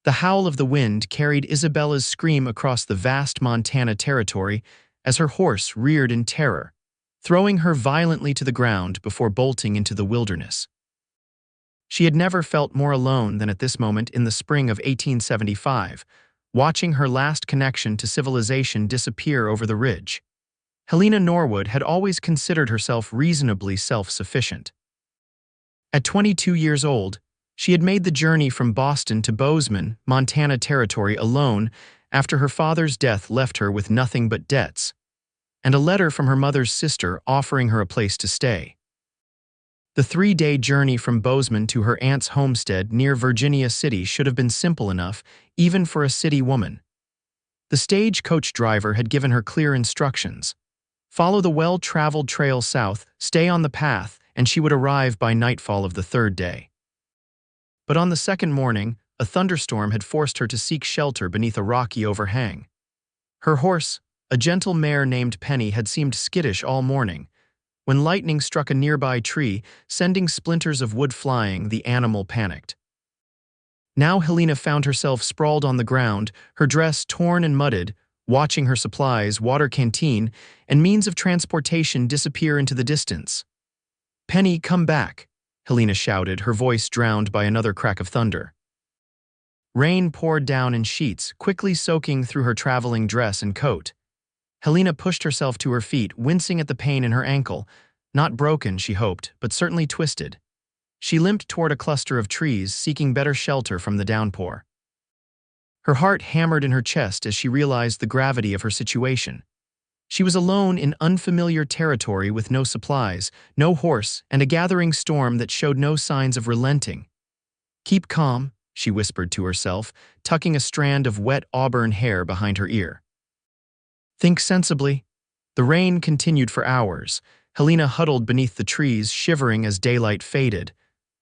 The howl of the wind carried Isabella's scream across the vast Montana territory as her horse reared in terror, throwing her violently to the ground before bolting into the wilderness. She had never felt more alone than at this moment in the spring of 1875, watching her last connection to civilization disappear over the ridge. Helena Norwood had always considered herself reasonably self-sufficient. At 22 years old, she had made the journey from Boston to Bozeman, Montana territory alone after her father's death left her with nothing but debts, and a letter from her mother's sister offering her a place to stay. The 3-day journey from Bozeman to her aunt's homestead near Virginia City should have been simple enough, even for a city woman. The stagecoach driver had given her clear instructions. Follow the well-traveled trail south, stay on the path, and she would arrive by nightfall of the 3rd day. But on the 2nd morning, a thunderstorm had forced her to seek shelter beneath a rocky overhang. Her horse, a gentle mare named Penny, had seemed skittish all morning. When lightning struck a nearby tree, sending splinters of wood flying, the animal panicked. Now Helena found herself sprawled on the ground, her dress torn and mudded, watching her supplies, water canteen, and means of transportation disappear into the distance. "Penny, come back," Helena shouted, her voice drowned by another crack of thunder. Rain poured down in sheets, quickly soaking through her traveling dress and coat. Helena pushed herself to her feet, wincing at the pain in her ankle. Not broken, she hoped, but certainly twisted. She limped toward a cluster of trees, seeking better shelter from the downpour. Her heart hammered in her chest as she realized the gravity of her situation. She was alone in unfamiliar territory with no supplies, no horse, and a gathering storm that showed no signs of relenting. "Keep calm," she whispered to herself, tucking a strand of wet auburn hair behind her ear. "Think sensibly." The rain continued for hours. Helena huddled beneath the trees, shivering as daylight faded.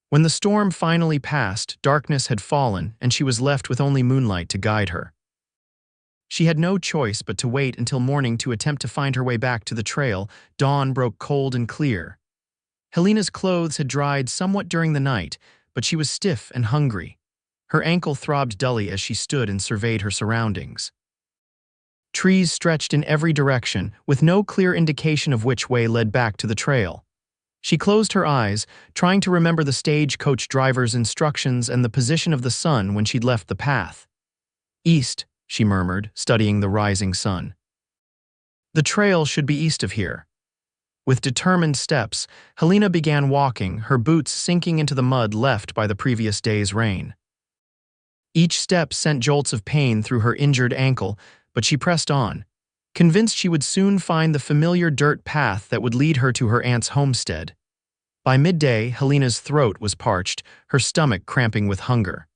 When the storm finally passed, darkness had fallen, and she was left with only moonlight to guide her. She had no choice but to wait until morning to attempt to find her way back to the trail. Dawn broke cold and clear. Helena's clothes had dried somewhat during the night, but she was stiff and hungry. Her ankle throbbed dully as she stood and surveyed her surroundings. Trees stretched in every direction, with no clear indication of which way led back to the trail. She closed her eyes, trying to remember the stagecoach driver's instructions and the position of the sun when she'd left the path. "East," she murmured, studying the rising sun. "The trail should be east of here." With determined steps, Helena began walking, her boots sinking into the mud left by the previous day's rain. Each step sent jolts of pain through her injured ankle, but she pressed on, convinced she would soon find the familiar dirt path that would lead her to her aunt's homestead. By midday, Helena's throat was parched, her stomach cramping with hunger.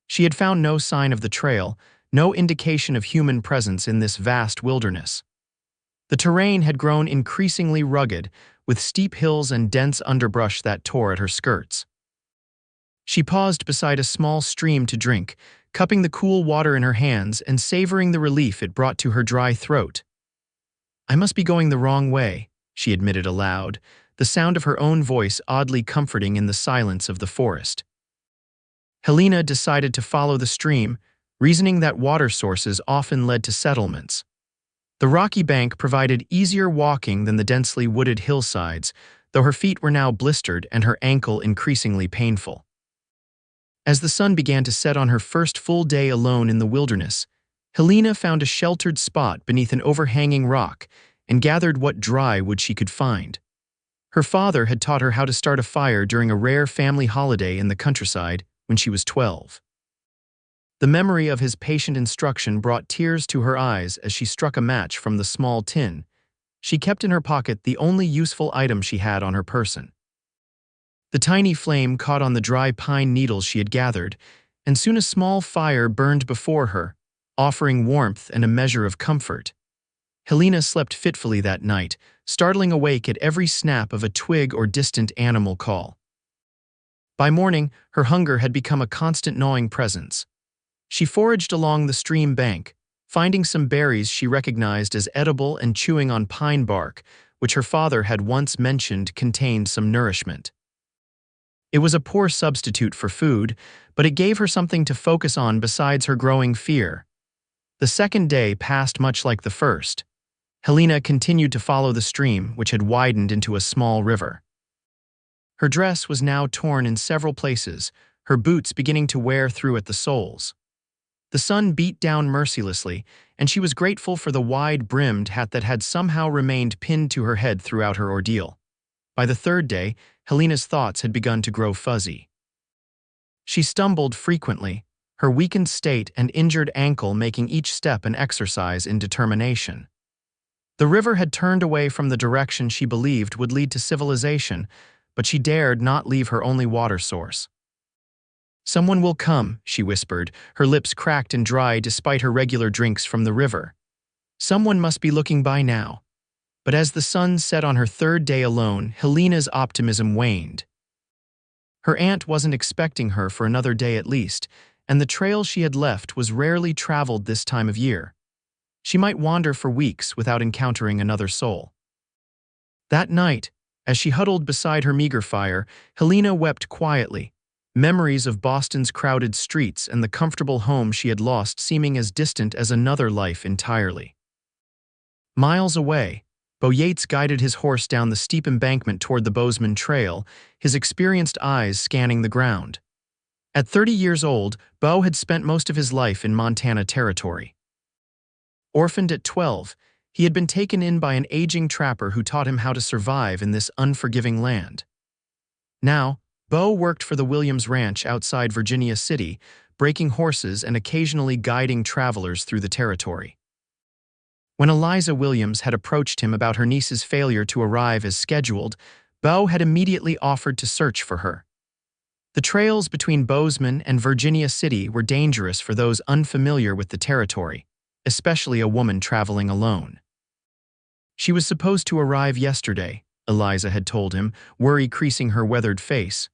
She had found no sign of the trail, no indication of human presence in this vast wilderness. The terrain had grown increasingly rugged, with steep hills and dense underbrush that tore at her skirts. She paused beside a small stream to drink, cupping the cool water in her hands and savoring the relief it brought to her dry throat. "I must be going the wrong way," she admitted aloud, the sound of her own voice oddly comforting in the silence of the forest. Helena decided to follow the stream, reasoning that water sources often led to settlements. The rocky bank provided easier walking than the densely wooded hillsides, though her feet were now blistered and her ankle increasingly painful. As the sun began to set on her first full day alone in the wilderness, Helena found a sheltered spot beneath an overhanging rock and gathered what dry wood she could find. Her father had taught her how to start a fire during a rare family holiday in the countryside when she was 12. The memory of his patient instruction brought tears to her eyes as she struck a match from the small tin she kept in her pocket, the only useful item she had on her person. The tiny flame caught on the dry pine needles she had gathered, and soon a small fire burned before her, offering warmth and a measure of comfort. Helena slept fitfully that night, startling awake at every snap of a twig or distant animal call. By morning, her hunger had become a constant gnawing presence. She foraged along the stream bank, finding some berries she recognized as edible and chewing on pine bark, which her father had once mentioned contained some nourishment. It was a poor substitute for food, but it gave her something to focus on besides her growing fear. The second day passed much like the first. Helena continued to follow the stream, which had widened into a small river. Her dress was now torn in several places, her boots beginning to wear through at the soles. The sun beat down mercilessly, and she was grateful for the wide-brimmed hat that had somehow remained pinned to her head throughout her ordeal. By the third day, Helena's thoughts had begun to grow fuzzy. She stumbled frequently, her weakened state and injured ankle making each step an exercise in determination. The river had turned away from the direction she believed would lead to civilization, but she dared not leave her only water source. "Someone will come," she whispered, her lips cracked and dry despite her regular drinks from the river. "Someone must be looking by now." But as the sun set on her third day alone, Helena's optimism waned. Her aunt wasn't expecting her for another day at least, and the trail she had left was rarely traveled this time of year. She might wander for weeks without encountering another soul. That night, as she huddled beside her meager fire, Helena wept quietly, memories of Boston's crowded streets and the comfortable home she had lost seeming as distant as another life entirely. Miles away, Beau Yates guided his horse down the steep embankment toward the Bozeman Trail, his experienced eyes scanning the ground. At 30 years old, Beau had spent most of his life in Montana territory. Orphaned at 12, he had been taken in by an aging trapper who taught him how to survive in this unforgiving land. Now, Beau worked for the Williams Ranch outside Virginia City, breaking horses and occasionally guiding travelers through the territory. When Eliza Williams had approached him about her niece's failure to arrive as scheduled, Beau had immediately offered to search for her. The trails between Bozeman and Virginia City were dangerous for those unfamiliar with the territory, especially a woman traveling alone. "She was supposed to arrive yesterday," Eliza had told him, worry creasing her weathered face.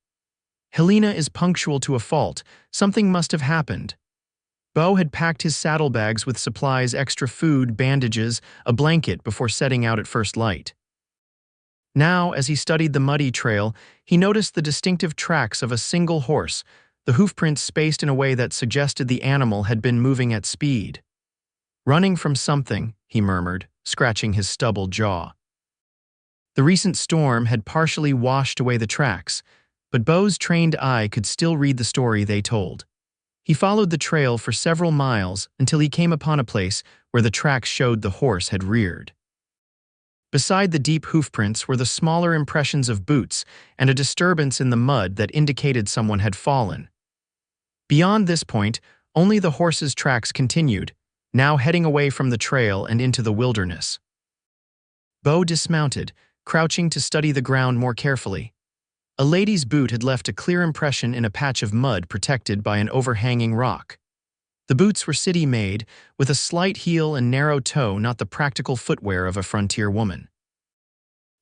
"Helena is punctual to a fault. Something must have happened." Beau had packed his saddlebags with supplies, extra food, bandages, a blanket before setting out at first light. Now, as he studied the muddy trail, he noticed the distinctive tracks of a single horse, the hoofprints spaced in a way that suggested the animal had been moving at speed. "Running from something," he murmured, scratching his stubbled jaw. The recent storm had partially washed away the tracks, but Beau's trained eye could still read the story they told. He followed the trail for several miles until he came upon a place where the tracks showed the horse had reared. Beside the deep hoofprints were the smaller impressions of boots and a disturbance in the mud that indicated someone had fallen. Beyond this point, only the horse's tracks continued, now heading away from the trail and into the wilderness. Beau dismounted, crouching to study the ground more carefully. A lady's boot had left a clear impression in a patch of mud protected by an overhanging rock. The boots were city-made, with a slight heel and narrow toe, not the practical footwear of a frontier woman.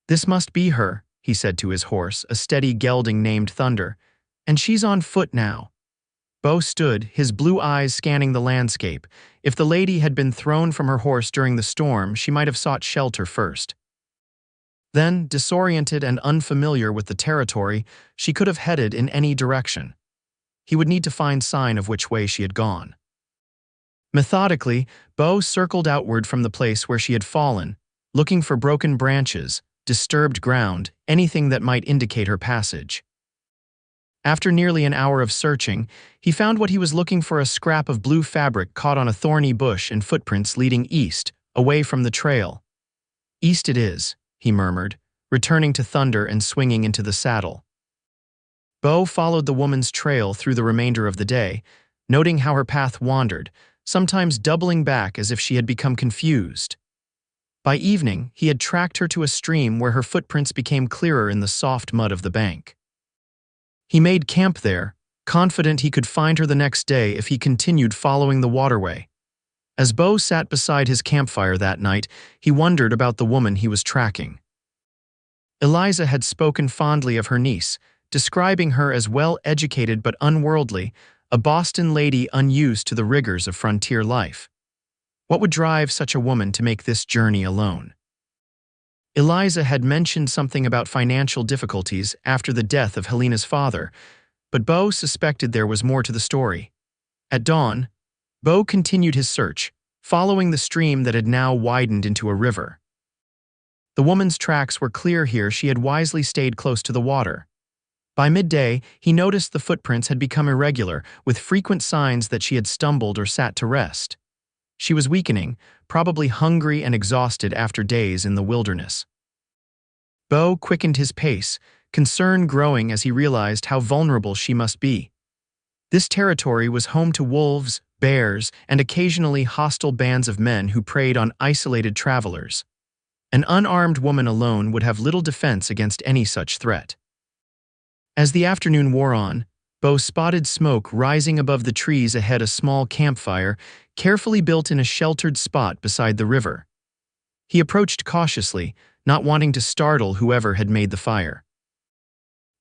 "This must be her," he said to his horse, a steady gelding named Thunder, "and she's on foot now." Beau stood, his blue eyes scanning the landscape. If the lady had been thrown from her horse during the storm, she might have sought shelter first. Then, disoriented and unfamiliar with the territory, she could have headed in any direction. He would need to find sign of which way she had gone. Methodically, Beau circled outward from the place where she had fallen, looking for broken branches, disturbed ground, anything that might indicate her passage. After nearly an hour of searching, he found what he was looking for: a scrap of blue fabric caught on a thorny bush and footprints leading east, away from the trail. "East it is," he murmured, returning to Thunder and swinging into the saddle. Beau followed the woman's trail through the remainder of the day, noting how her path wandered, sometimes doubling back as if she had become confused. By evening, he had tracked her to a stream where her footprints became clearer in the soft mud of the bank. He made camp there, confident he could find her the next day if he continued following the waterway. As Beau sat beside his campfire that night, he wondered about the woman he was tracking. Eliza had spoken fondly of her niece, describing her as well-educated but unworldly, a Boston lady unused to the rigors of frontier life. What would drive such a woman to make this journey alone? Eliza had mentioned something about financial difficulties after the death of Helena's father, but Beau suspected there was more to the story. At dawn, Beau continued his search, following the stream that had now widened into a river. The woman's tracks were clear here. She had wisely stayed close to the water. By midday, he noticed the footprints had become irregular, with frequent signs that she had stumbled or sat to rest. She was weakening, probably hungry and exhausted after days in the wilderness. Beau quickened his pace, concern growing as he realized how vulnerable she must be. This territory was home to wolves, bears, and occasionally hostile bands of men who preyed on isolated travelers. An unarmed woman alone would have little defense against any such threat. As the afternoon wore on, Beau spotted smoke rising above the trees ahead, a small campfire, carefully built in a sheltered spot beside the river. He approached cautiously, not wanting to startle whoever had made the fire.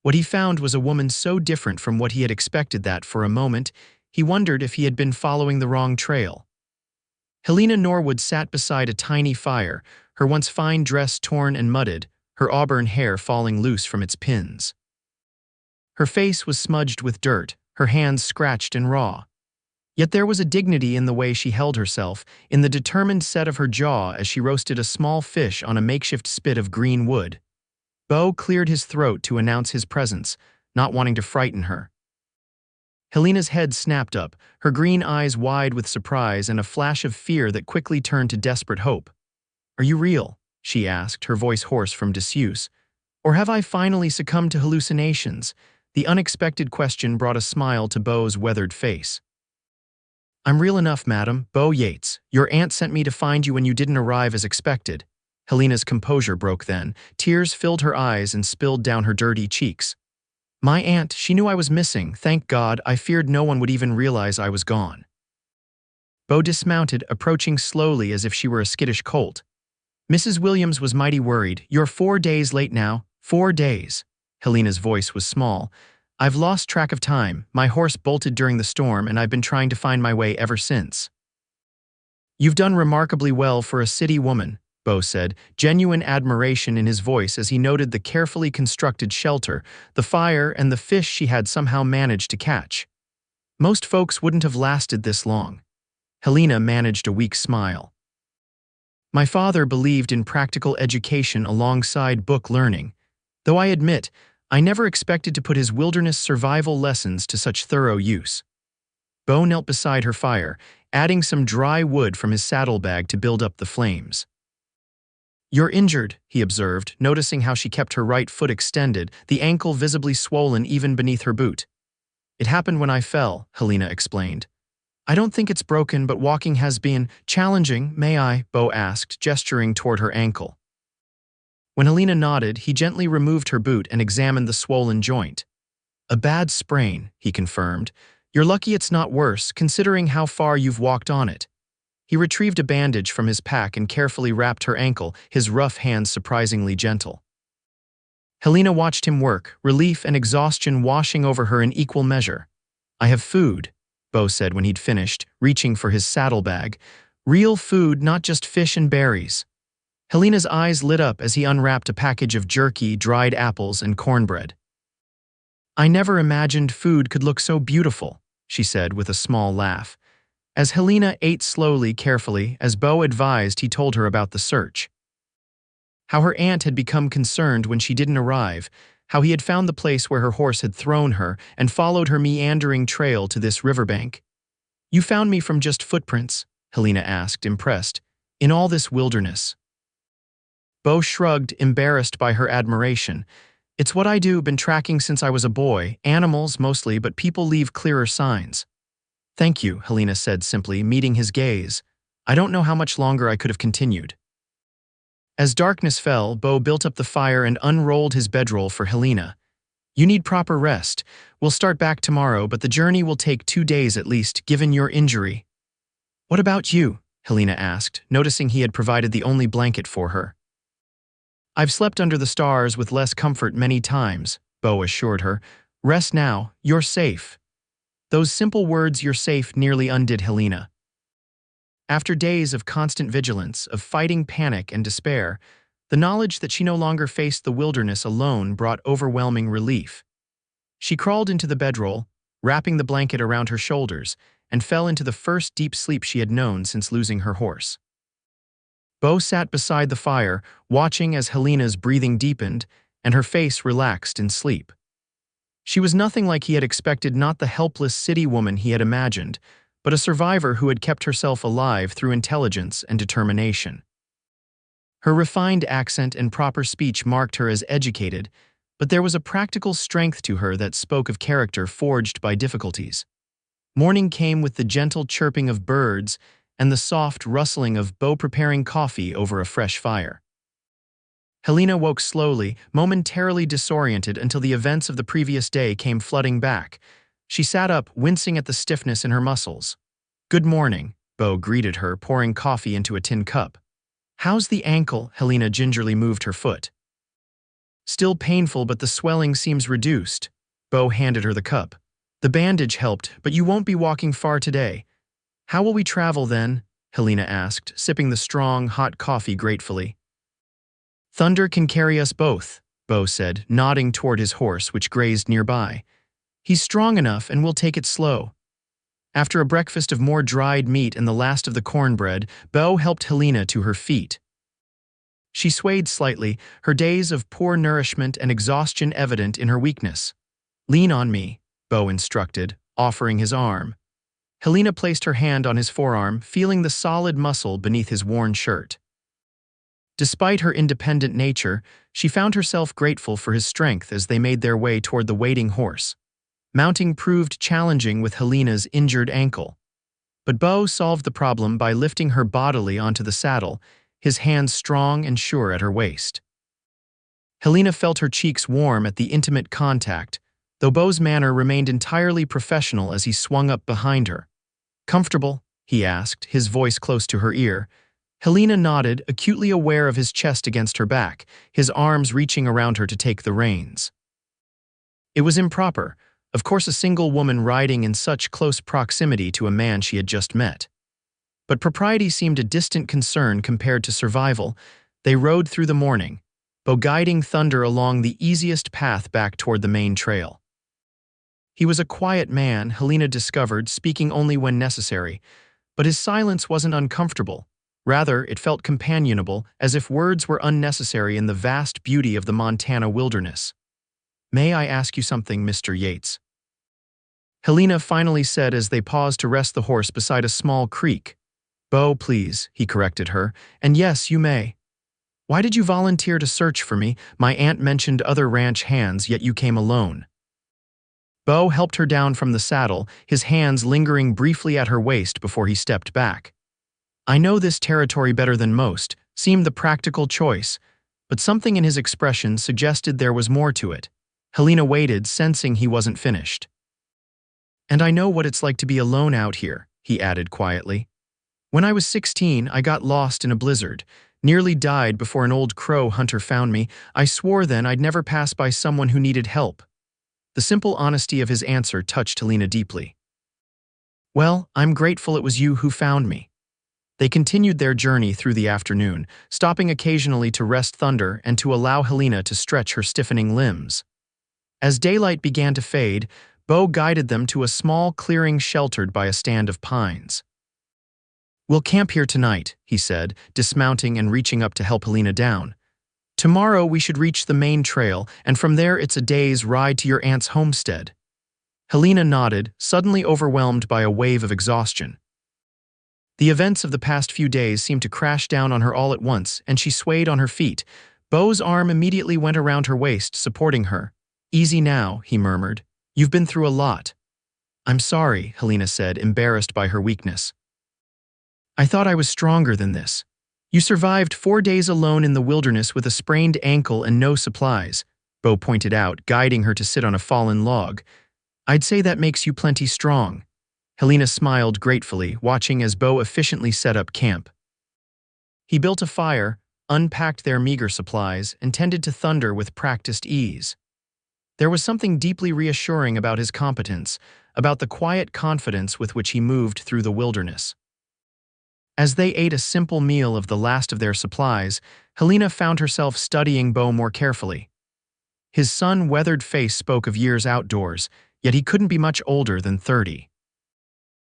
What he found was a woman so different from what he had expected that, for a moment, he wondered if he had been following the wrong trail. Helena Norwood sat beside a tiny fire, her once fine dress torn and mudded, her auburn hair falling loose from its pins. Her face was smudged with dirt, her hands scratched and raw. Yet there was a dignity in the way she held herself, in the determined set of her jaw as she roasted a small fish on a makeshift spit of green wood. Beau cleared his throat to announce his presence, not wanting to frighten her. Helena's head snapped up, her green eyes wide with surprise and a flash of fear that quickly turned to desperate hope. "Are you real?" she asked, her voice hoarse from disuse. "Or have I finally succumbed to hallucinations?" The unexpected question brought a smile to Beau's weathered face. "I'm real enough, madam, Beau Yates. Your aunt sent me to find you when you didn't arrive as expected." Helena's composure broke then. Tears filled her eyes and spilled down her dirty cheeks. "My aunt, she knew I was missing. Thank God, I feared no one would even realize I was gone." Beau dismounted, approaching slowly as if she were a skittish colt. "Mrs. Williams was mighty worried. You're 4 days late now. 4 days." Helena's voice was small. "I've lost track of time. My horse bolted during the storm, and I've been trying to find my way ever since." "You've done remarkably well for a city woman," Beau said, genuine admiration in his voice as he noted the carefully constructed shelter, the fire, and the fish she had somehow managed to catch. "Most folks wouldn't have lasted this long." Helena managed a weak smile. "My father believed in practical education alongside book learning, though I admit, I never expected to put his wilderness survival lessons to such thorough use." Beau knelt beside her fire, adding some dry wood from his saddlebag to build up the flames. "You're injured," he observed, noticing how she kept her right foot extended, the ankle visibly swollen even beneath her boot. "It happened when I fell," Helena explained. "I don't think it's broken, but walking has been challenging." "May I?" Beau asked, gesturing toward her ankle. When Helena nodded, he gently removed her boot and examined the swollen joint. "A bad sprain," he confirmed. "You're lucky it's not worse, considering how far you've walked on it." He retrieved a bandage from his pack and carefully wrapped her ankle, his rough hands surprisingly gentle. Helena watched him work, relief and exhaustion washing over her in equal measure. "I have food," Beau said when he'd finished, reaching for his saddlebag. "Real food, not just fish and berries." Helena's eyes lit up as he unwrapped a package of jerky, dried apples, and cornbread. "I never imagined food could look so beautiful," she said with a small laugh. As Helena ate slowly, carefully, as Beau advised, he told her about the search. How her aunt had become concerned when she didn't arrive, how he had found the place where her horse had thrown her and followed her meandering trail to this riverbank. "You found me from just footprints?" Helena asked, impressed. "In all this wilderness?" Beau shrugged, embarrassed by her admiration. "It's what I do, been tracking since I was a boy, animals mostly, but people leave clearer signs." "Thank you," Helena said simply, meeting his gaze. "I don't know how much longer I could have continued." As darkness fell, Beau built up the fire and unrolled his bedroll for Helena. "You need proper rest. We'll start back tomorrow, but the journey will take 2 days at least, given your injury." "What about you?" Helena asked, noticing he had provided the only blanket for her. "I've slept under the stars with less comfort many times," Beau assured her. "Rest now, you're safe." Those simple words, "you're safe," nearly undid Helena. After days of constant vigilance, of fighting panic and despair, The knowledge that she no longer faced the wilderness alone brought overwhelming relief. She crawled into the bedroll, wrapping the blanket around her shoulders, and fell into the first deep sleep she had known since losing her horse. Beau sat beside the fire, watching as Helena's breathing deepened and her face relaxed in sleep. She was nothing like he had expected, not the helpless city woman he had imagined, but a survivor who had kept herself alive through intelligence and determination. Her refined accent and proper speech marked her as educated, but there was a practical strength to her that spoke of character forged by difficulties. Morning came with the gentle chirping of birds and the soft rustling of Beau preparing coffee over a fresh fire. Helena woke slowly, momentarily disoriented until the events of the previous day came flooding back. She sat up, wincing at the stiffness in her muscles. "Good morning," Beau greeted her, pouring coffee into a tin cup. "How's the ankle?" Helena gingerly moved her foot. "Still painful, but the swelling seems reduced." Beau handed her the cup. "The bandage helped, but you won't be walking far today." "How will we travel then?" Helena asked, sipping the strong, hot coffee gratefully. "Thunder can carry us both," Beau said, nodding toward his horse, which grazed nearby. "He's strong enough, and we'll take it slow." After a breakfast of more dried meat and the last of the cornbread, Beau helped Helena to her feet. She swayed slightly, her days of poor nourishment and exhaustion evident in her weakness. "Lean on me," Beau instructed, offering his arm. Helena placed her hand on his forearm, feeling the solid muscle beneath his worn shirt. Despite her independent nature, she found herself grateful for his strength as they made their way toward the waiting horse. Mounting proved challenging with Helena's injured ankle. But Beau solved the problem by lifting her bodily onto the saddle, his hands strong and sure at her waist. Helena felt her cheeks warm at the intimate contact, though Beau's manner remained entirely professional as he swung up behind her. "Comfortable?" he asked, his voice close to her ear. Helena nodded, acutely aware of his chest against her back, his arms reaching around her to take the reins. It was improper, of course, a single woman riding in such close proximity to a man she had just met. But propriety seemed a distant concern compared to survival. They rode through the morning, Beau guiding Thunder along the easiest path back toward the main trail. He was a quiet man, Helena discovered, speaking only when necessary, but his silence wasn't uncomfortable. Rather, it felt companionable, as if words were unnecessary in the vast beauty of the Montana wilderness. "May I ask you something, Mr. Yates?" Helena finally said as they paused to rest the horse beside a small creek. "Beau, please," he corrected her, "and yes, you may. Why did you volunteer to search for me? My aunt mentioned other ranch hands, yet you came alone." Beau helped her down from the saddle, his hands lingering briefly at her waist before he stepped back. "I know this territory better than most," seemed the practical choice, but something in his expression suggested there was more to it. Helena waited, sensing he wasn't finished. "And I know what it's like to be alone out here," he added quietly. "When I was 16, I got lost in a blizzard, nearly died before an old crow hunter found me. I swore then I'd never pass by someone who needed help." The simple honesty of his answer touched Helena deeply. "Well, I'm grateful it was you who found me." They continued their journey through the afternoon, stopping occasionally to rest Thunder and to allow Helena to stretch her stiffening limbs. As daylight began to fade, Beau guided them to a small clearing sheltered by a stand of pines. "We'll camp here tonight," he said, dismounting and reaching up to help Helena down. "Tomorrow we should reach the main trail, and from there it's a day's ride to your aunt's homestead." Helena nodded, suddenly overwhelmed by a wave of exhaustion. The events of the past few days seemed to crash down on her all at once, and she swayed on her feet. Beau's arm immediately went around her waist, supporting her. "Easy now," he murmured. "You've been through a lot." "I'm sorry," Helena said, embarrassed by her weakness. "I thought I was stronger than this." "You survived 4 days alone in the wilderness with a sprained ankle and no supplies," Beau pointed out, guiding her to sit on a fallen log. "I'd say that makes you plenty strong." Helena smiled gratefully, watching as Beau efficiently set up camp. He built a fire, unpacked their meager supplies, and tended to Thunder with practiced ease. There was something deeply reassuring about his competence, about the quiet confidence with which he moved through the wilderness. As they ate a simple meal of the last of their supplies, Helena found herself studying Beau more carefully. His sun-weathered face spoke of years outdoors, yet he couldn't be much older than 30.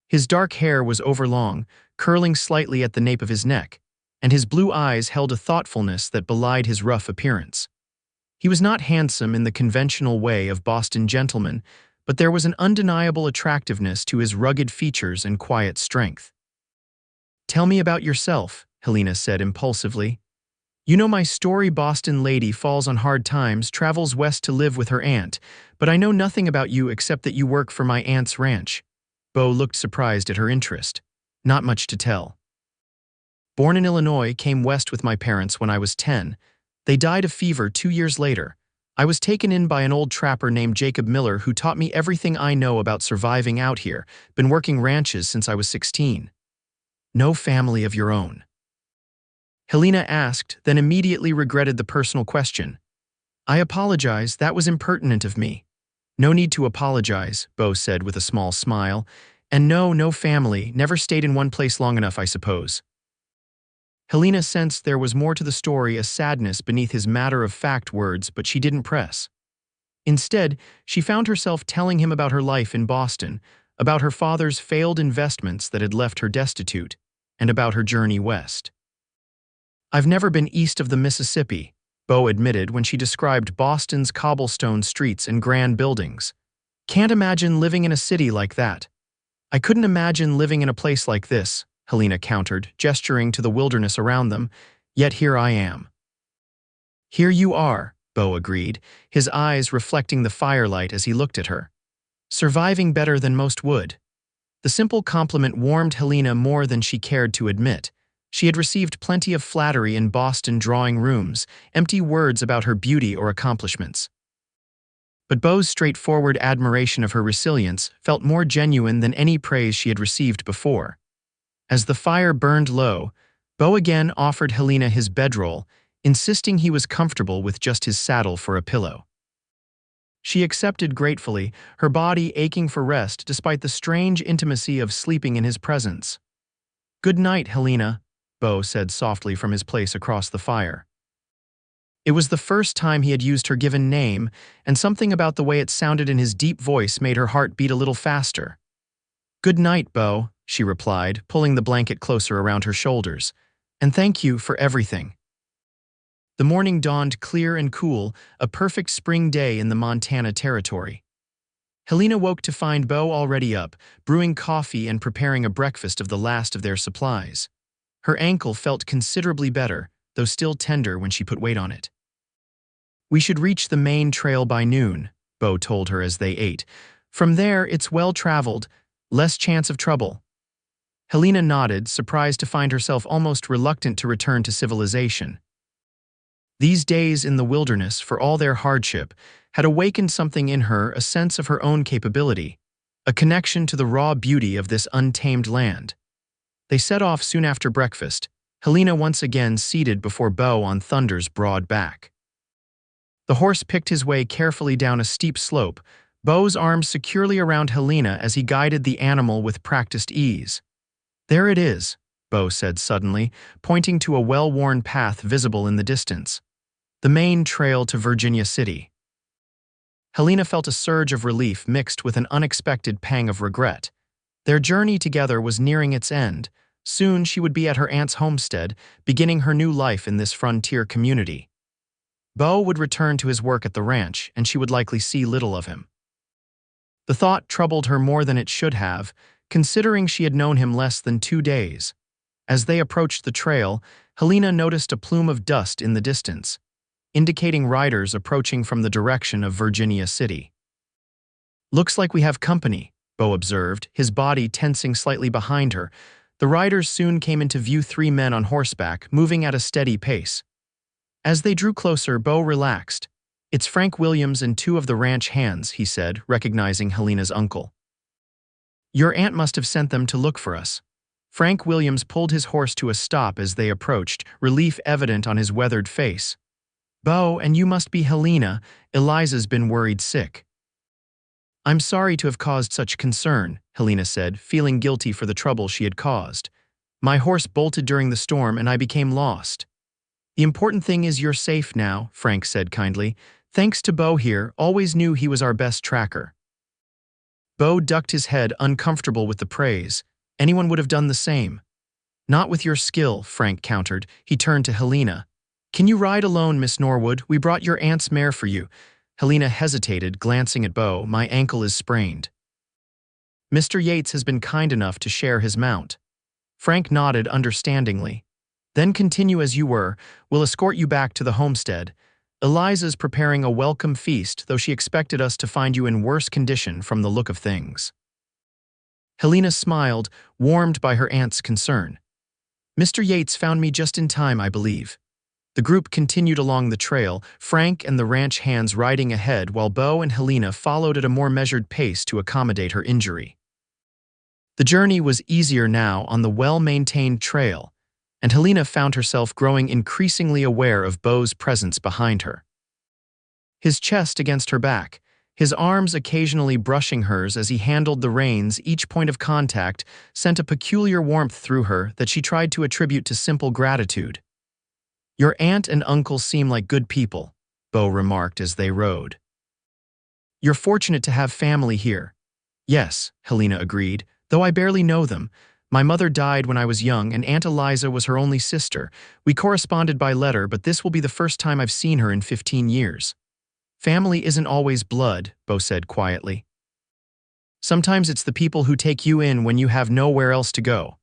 His dark hair was overlong, curling slightly at the nape of his neck, and his blue eyes held a thoughtfulness that belied his rough appearance. He was not handsome in the conventional way of Boston gentlemen, but there was an undeniable attractiveness to his rugged features and quiet strength. "Tell me about yourself," Helena said impulsively. "You know my story. Boston lady falls on hard times, travels west to live with her aunt, but I know nothing about you except that you work for my aunt's ranch." Beau looked surprised at her interest. "Not much to tell. Born in Illinois, came west with my parents when I was 10. They died of fever 2 years later. I was taken in by an old trapper named Jacob Miller who taught me everything I know about surviving out here. Been working ranches since I was 16. No family of your own?" Helena asked, then immediately regretted the personal question. "I apologize, that was impertinent of me." "No need to apologize," Beau said with a small smile. "And no family, never stayed in one place long enough, I suppose." Helena sensed there was more to the story, a sadness beneath his matter-of-fact words, but she didn't press. Instead, she found herself telling him about her life in Boston, about her father's failed investments that had left her destitute, and about her journey west. "I've never been east of the Mississippi," Beau admitted when she described Boston's cobblestone streets and grand buildings. "Can't imagine living in a city like that." "I couldn't imagine living in a place like this," Helena countered, gesturing to the wilderness around them. "Yet here I am." "Here you are," Beau agreed, his eyes reflecting the firelight as he looked at her. "Surviving better than most would." The simple compliment warmed Helena more than she cared to admit. She had received plenty of flattery in Boston drawing rooms, empty words about her beauty or accomplishments. But Beau's straightforward admiration of her resilience felt more genuine than any praise she had received before. As the fire burned low, Beau again offered Helena his bedroll, insisting he was comfortable with just his saddle for a pillow. She accepted gratefully, her body aching for rest despite the strange intimacy of sleeping in his presence. "Good night, Helena," Beau said softly from his place across the fire. It was the first time he had used her given name, and something about the way it sounded in his deep voice made her heart beat a little faster. "Good night, Beau," she replied, pulling the blanket closer around her shoulders. "And thank you for everything." The morning dawned clear and cool, a perfect spring day in the Montana Territory. Helena woke to find Beau already up, brewing coffee and preparing a breakfast of the last of their supplies. Her ankle felt considerably better, though still tender when she put weight on it. "We should reach the main trail by noon," Beau told her as they ate. "From there, it's well-traveled, less chance of trouble." Helena nodded, surprised to find herself almost reluctant to return to civilization. These days in the wilderness, for all their hardship, had awakened something in her, a sense of her own capability, a connection to the raw beauty of this untamed land. They set off soon after breakfast, Helena once again seated before Beau on Thunder's broad back. The horse picked his way carefully down a steep slope, Beau's arms securely around Helena as he guided the animal with practiced ease. "There it is," Beau said suddenly, pointing to a well-worn path visible in the distance. "The main trail to Virginia City." Helena felt a surge of relief mixed with an unexpected pang of regret. Their journey together was nearing its end. Soon she would be at her aunt's homestead, beginning her new life in this frontier community. Beau would return to his work at the ranch, and she would likely see little of him. The thought troubled her more than it should have, considering she had known him less than 2 days. As they approached the trail, Helena noticed a plume of dust in the distance, indicating riders approaching from the direction of Virginia City. "Looks like we have company," Beau observed, his body tensing slightly behind her. The riders soon came into view, 3 men on horseback, moving at a steady pace. As they drew closer, Beau relaxed. "It's Frank Williams and 2 of the ranch hands," he said, recognizing Helena's uncle. "Your aunt must have sent them to look for us." Frank Williams pulled his horse to a stop as they approached, relief evident on his weathered face. "Beau, and you must be Helena. Eliza's been worried sick." "I'm sorry to have caused such concern," Helena said, feeling guilty for the trouble she had caused. My horse bolted during the storm and I became lost. The important thing is you're safe now, Frank said kindly. Thanks to Beau here, always knew he was our best tracker. Beau ducked his head, uncomfortable with the praise. Anyone would have done the same. Not with your skill, Frank countered. He turned to Helena. Can you ride alone, Miss Norwood? We brought your aunt's mare for you. Helena hesitated, glancing at Beau. My ankle is sprained. Mr. Yates has been kind enough to share his mount. Frank nodded understandingly. Then continue as you were. We'll escort you back to the homestead. Eliza's preparing a welcome feast, though she expected us to find you in worse condition from the look of things. Helena smiled, warmed by her aunt's concern. Mr. Yates found me just in time, I believe. The group continued along the trail, Frank and the ranch hands riding ahead while Beau and Helena followed at a more measured pace to accommodate her injury. The journey was easier now on the well-maintained trail, and Helena found herself growing increasingly aware of Beau's presence behind her. His chest against her back, his arms occasionally brushing hers as he handled the reins, each point of contact sent a peculiar warmth through her that she tried to attribute to simple gratitude. Your aunt and uncle seem like good people, Beau remarked as they rode. You're fortunate to have family here. Yes, Helena agreed, though I barely know them. My mother died when I was young, and Aunt Eliza was her only sister. We corresponded by letter, but this will be the first time I've seen her in 15 years. Family isn't always blood, Beau said quietly. Sometimes it's the people who take you in when you have nowhere else to go.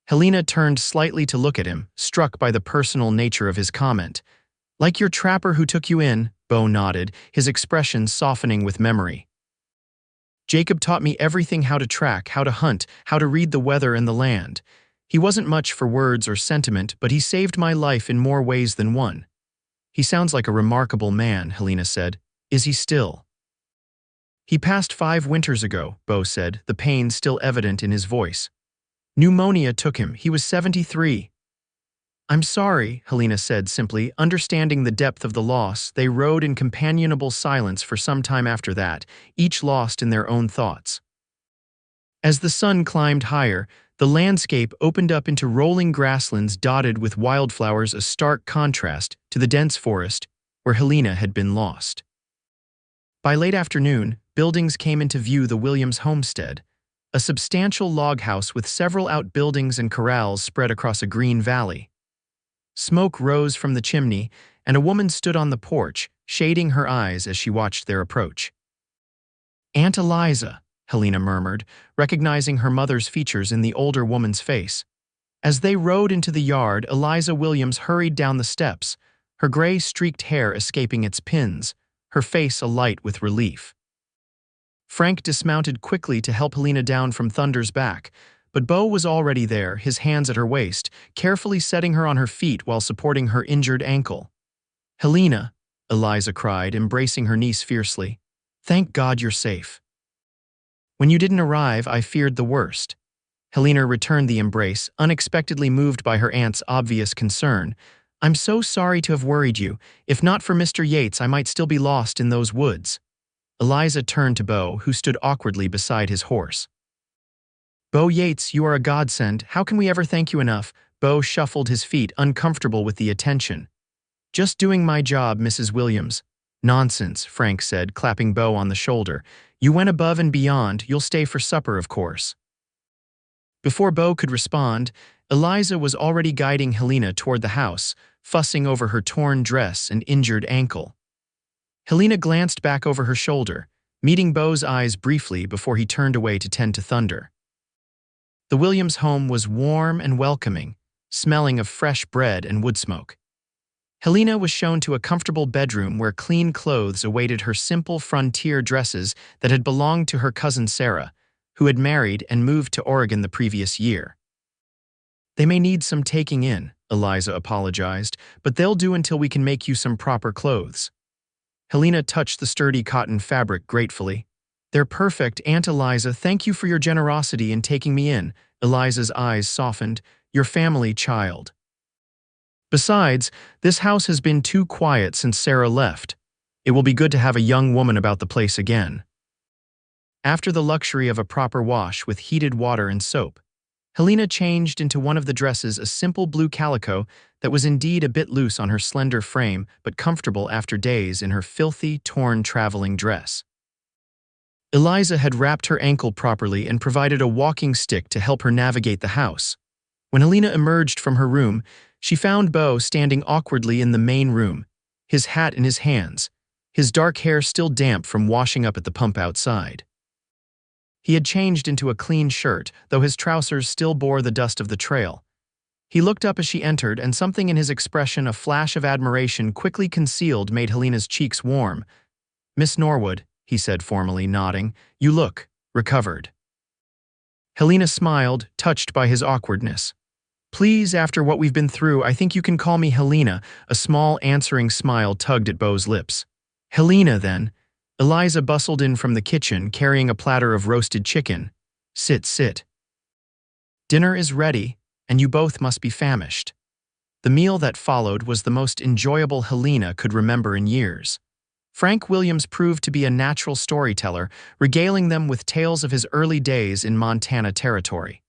Helena turned slightly to look at him, struck by the personal nature of his comment. Like your trapper who took you in, Beau nodded, his expression softening with memory. Jacob taught me everything: how to track, how to hunt, how to read the weather and the land. He wasn't much for words or sentiment, but he saved my life in more ways than one. He sounds like a remarkable man, Helena said. Is he still? He passed 5 winters ago, Beau said, the pain still evident in his voice. Pneumonia took him. He was 73. I'm sorry, Helena said simply, understanding the depth of the loss. They rode in companionable silence for some time after that, each lost in their own thoughts. As the sun climbed higher, the landscape opened up into rolling grasslands dotted with wildflowers, a stark contrast to the dense forest where Helena had been lost. By late afternoon, buildings came into view: the Williams homestead, a substantial log house with several outbuildings and corrals spread across a green valley. Smoke rose from the chimney, and a woman stood on the porch, shading her eyes as she watched their approach. Aunt Eliza, Helena murmured, recognizing her mother's features in the older woman's face. As they rode into the yard, Eliza Williams hurried down the steps, her gray-streaked hair escaping its pins, her face alight with relief. Frank dismounted quickly to help Helena down from Thunder's back, but Beau was already there, his hands at her waist, carefully setting her on her feet while supporting her injured ankle. Helena, Eliza cried, embracing her niece fiercely. Thank God you're safe. When you didn't arrive, I feared the worst. Helena returned the embrace, unexpectedly moved by her aunt's obvious concern. I'm so sorry to have worried you. If not for Mr. Yates, I might still be lost in those woods. Eliza turned to Beau, who stood awkwardly beside his horse. Beau Yates, you are a godsend. How can we ever thank you enough? Beau shuffled his feet, uncomfortable with the attention. Just doing my job, Mrs. Williams. Nonsense, Frank said, clapping Beau on the shoulder. You went above and beyond. You'll stay for supper, of course. Before Beau could respond, Eliza was already guiding Helena toward the house, fussing over her torn dress and injured ankle. Helena glanced back over her shoulder, meeting Beau's eyes briefly before he turned away to tend to Thunder. The Williams home was warm and welcoming, smelling of fresh bread and wood smoke. Helena was shown to a comfortable bedroom where clean clothes awaited her, simple frontier dresses that had belonged to her cousin Sarah, who had married and moved to Oregon the previous year. They may need some taking in, Eliza apologized, but they'll do until we can make you some proper clothes. Helena touched the sturdy cotton fabric gratefully. They're perfect, Aunt Eliza. Thank you for your generosity in taking me in. Eliza's eyes softened. Your family, child. Besides, this house has been too quiet since Sarah left. It will be good to have a young woman about the place again. After the luxury of a proper wash with heated water and soap, Helena changed into one of the dresses, a simple blue calico that was indeed a bit loose on her slender frame but comfortable after days in her filthy, torn traveling dress. Eliza had wrapped her ankle properly and provided a walking stick to help her navigate the house. When Helena emerged from her room, she found Beau standing awkwardly in the main room, his hat in his hands, his dark hair still damp from washing up at the pump outside. He had changed into a clean shirt, though his trousers still bore the dust of the trail. He looked up as she entered, and something in his expression, a flash of admiration quickly concealed, made Helena's cheeks warm. "Miss Norwood," he said formally, nodding, "you look recovered." Helena smiled, touched by his awkwardness. "Please, after what we've been through, I think you can call me Helena." A small answering smile tugged at Beau's lips. "Helena, then." Eliza bustled in from the kitchen, carrying a platter of roasted chicken. "Sit, sit. Dinner is ready, and you both must be famished." The meal that followed was the most enjoyable Helena could remember in years. Frank Williams proved to be a natural storyteller, regaling them with tales of his early days in Montana Territory.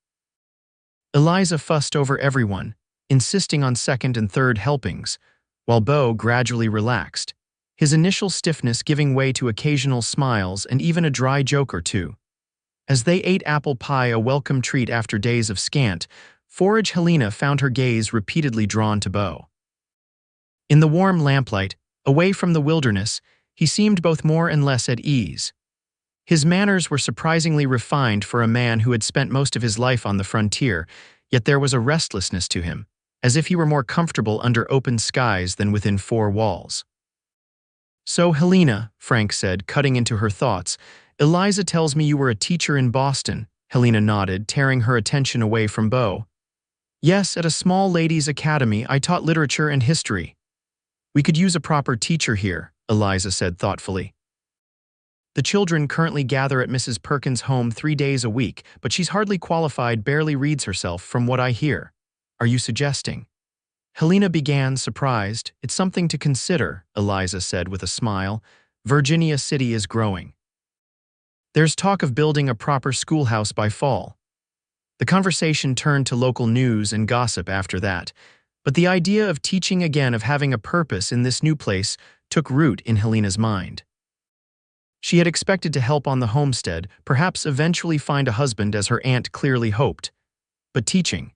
Eliza fussed over everyone, insisting on second and third helpings, while Beau gradually relaxed, his initial stiffness giving way to occasional smiles and even a dry joke or two. As they ate apple pie, a welcome treat after days of scant forage, Helena found her gaze repeatedly drawn to Beau. In the warm lamplight, away from the wilderness, he seemed both more and less at ease. His manners were surprisingly refined for a man who had spent most of his life on the frontier, yet there was a restlessness to him, as if he were more comfortable under open skies than within four walls. "So, Helena," Frank said, cutting into her thoughts, "Eliza tells me you were a teacher in Boston." Helena nodded, tearing her attention away from Beau. "Yes, at a small ladies' academy, I taught literature and history." "We could use a proper teacher here," Eliza said thoughtfully. "The children currently gather at Mrs. Perkins' home 3 days a week, but she's hardly qualified, barely reads herself, from what I hear." "Are you suggesting?" Helena began, surprised. "It's something to consider," Eliza said with a smile. "Virginia City is growing. There's talk of building a proper schoolhouse by fall." The conversation turned to local news and gossip after that, but the idea of teaching again, of having a purpose in this new place, took root in Helena's mind. She had expected to help on the homestead, perhaps eventually find a husband as her aunt clearly hoped. But teaching,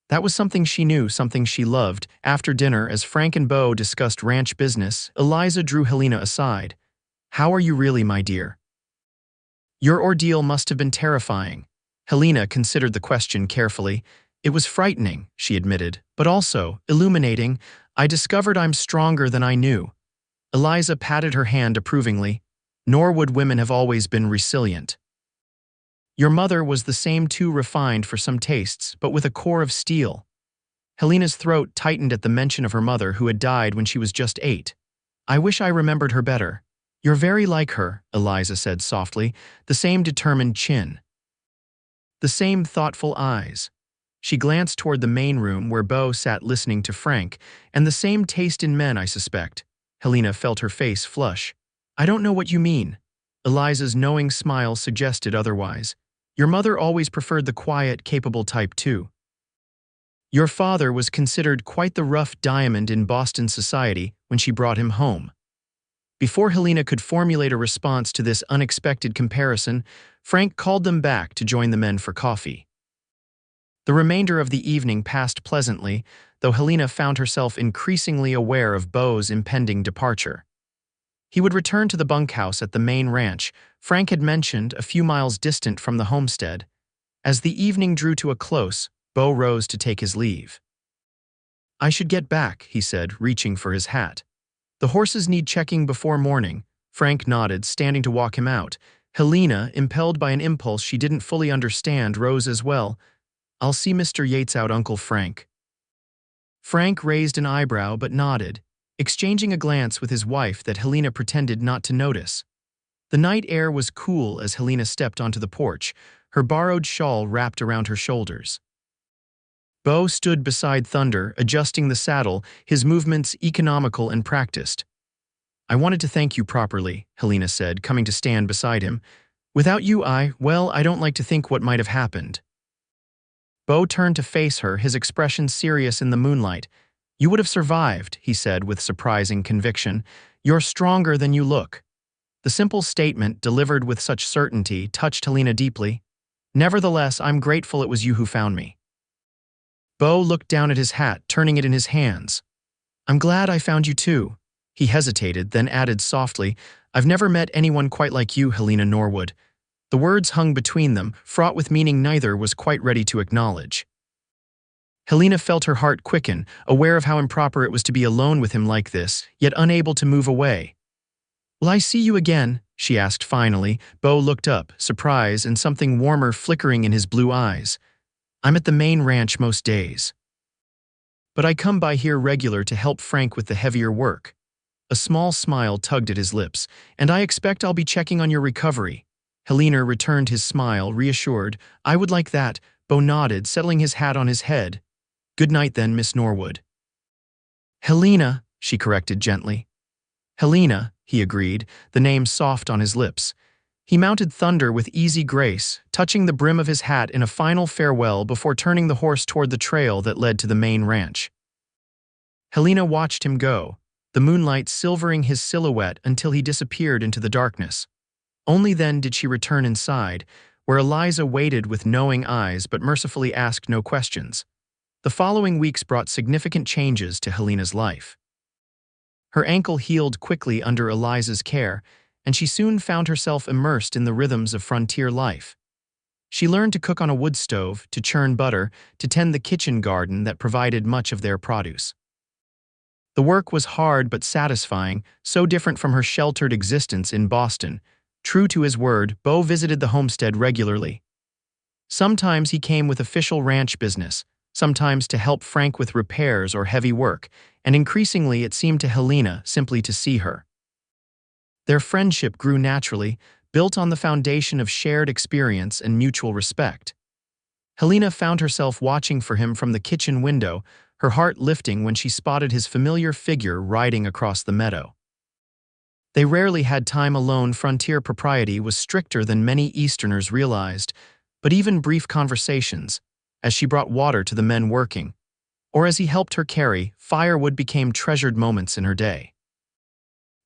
that was something she knew, something she loved. After dinner, as Frank and Beau discussed ranch business, Eliza drew Helena aside. "How are you really, my dear? Your ordeal must have been terrifying." Helena considered the question carefully. "It was frightening," she admitted, "but also illuminating. I discovered I'm stronger than I knew." Eliza patted her hand approvingly. "Norwood women have always been resilient. Your mother was the same, too, refined for some tastes, but with a core of steel." Helena's throat tightened at the mention of her mother, who had died when she was just 8. "I wish I remembered her better." "You're very like her," Eliza said softly, "the same determined chin. The same thoughtful eyes." She glanced toward the main room where Beau sat listening to Frank. "And the same taste in men, I suspect." Helena felt her face flush. "I don't know what you mean." Eliza's knowing smile suggested otherwise. "Your mother always preferred the quiet, capable type, too. Your father was considered quite the rough diamond in Boston society when she brought him home." Before Helena could formulate a response to this unexpected comparison, Frank called them back to join the men for coffee. The remainder of the evening passed pleasantly, though Helena found herself increasingly aware of Beau's impending departure. He would return to the bunkhouse at the main ranch Frank had mentioned, a few miles distant from the homestead. As the evening drew to a close, Beau rose to take his leave. "I should get back," he said, reaching for his hat. "The horses need checking before morning." Frank nodded, standing to walk him out. Helena, impelled by an impulse she didn't fully understand, rose as well. "I'll see Mr. Yates out, Uncle Frank." Frank raised an eyebrow but nodded, exchanging a glance with his wife that Helena pretended not to notice. The night air was cool as Helena stepped onto the porch, her borrowed shawl wrapped around her shoulders. Beau stood beside Thunder, adjusting the saddle, his movements economical and practiced. "I wanted to thank you properly," Helena said, coming to stand beside him. "Without you, I don't like to think what might have happened." Beau turned to face her, his expression serious in the moonlight. "You would have survived," he said with surprising conviction. "You're stronger than you look." The simple statement, delivered with such certainty, touched Helena deeply. "Nevertheless, I'm grateful it was you who found me." Beau looked down at his hat, turning it in his hands. "I'm glad I found you too." He hesitated, then added softly, "I've never met anyone quite like you, Helena Norwood." The words hung between them, fraught with meaning neither was quite ready to acknowledge. Helena felt her heart quicken, aware of how improper it was to be alone with him like this, yet unable to move away. "Will I see you again?" she asked finally. Beau looked up, surprise and something warmer flickering in his blue eyes. "I'm at the main ranch most days, but I come by here regular to help Frank with the heavier work." A small smile tugged at his lips. "And I expect I'll be checking on your recovery." Helena returned his smile, reassured. "I would like that." Beau nodded, settling his hat on his head. "Good night then, Miss Norwood." "Helena," she corrected gently. "Helena," he agreed, the name soft on his lips. He mounted Thunder with easy grace, touching the brim of his hat in a final farewell before turning the horse toward the trail that led to the main ranch. Helena watched him go, the moonlight silvering his silhouette until he disappeared into the darkness. Only then did she return inside, where Eliza waited with knowing eyes but mercifully asked no questions. The following weeks brought significant changes to Helena's life. Her ankle healed quickly under Eliza's care, and she soon found herself immersed in the rhythms of frontier life. She learned to cook on a wood stove, to churn butter, to tend the kitchen garden that provided much of their produce. The work was hard but satisfying, so different from her sheltered existence in Boston. True to his word, Beau visited the homestead regularly. Sometimes he came with official ranch business, sometimes to help Frank with repairs or heavy work, and increasingly it seemed to Helena simply to see her. Their friendship grew naturally, built on the foundation of shared experience and mutual respect. Helena found herself watching for him from the kitchen window, her heart lifting when she spotted his familiar figure riding across the meadow. They rarely had time alone. Frontier propriety was stricter than many Easterners realized, but even brief conversations, as she brought water to the men working, or as he helped her carry firewood, became treasured moments in her day.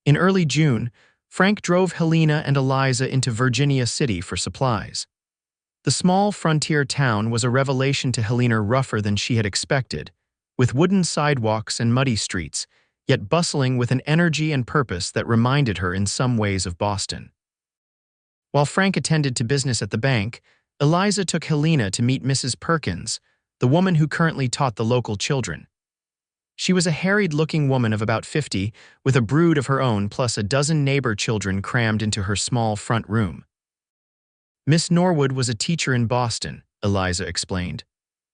In early June, Frank drove Helena and Eliza into Virginia City for supplies. The small frontier town was a revelation to Helena, rougher than she had expected, with wooden sidewalks and muddy streets, yet bustling with an energy and purpose that reminded her in some ways of Boston. While Frank attended to business at the bank, Eliza took Helena to meet Mrs. Perkins, the woman who currently taught the local children. She was a harried-looking woman of about 50, with a brood of her own plus a dozen neighbor children crammed into her small front room. Miss Norwood was a teacher in Boston, Eliza explained.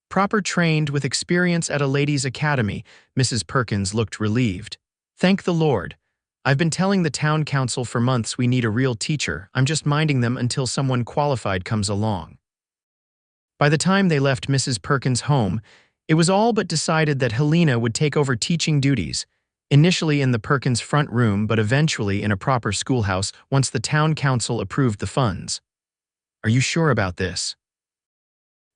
Proper trained with experience at a ladies' academy. Mrs. Perkins looked relieved. "Thank the Lord. I've been telling the town council for months we need a real teacher. I'm just minding them until someone qualified comes along." By the time they left Mrs. Perkins' home, it was all but decided that Helena would take over teaching duties, initially in the Perkins' front room but eventually in a proper schoolhouse once the town council approved the funds. "Are you sure about this?"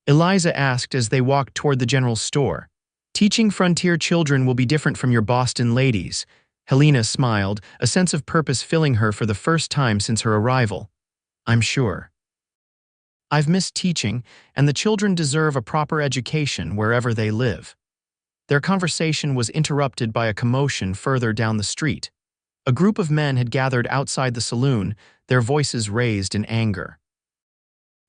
Eliza asked as they walked toward the general store. "Teaching frontier children will be different from your Boston ladies." Helena smiled, a sense of purpose filling her for the first time since her arrival. "I'm sure. I've missed teaching, and the children deserve a proper education wherever they live." Their conversation was interrupted by a commotion further down the street. A group of men had gathered outside the saloon, their voices raised in anger.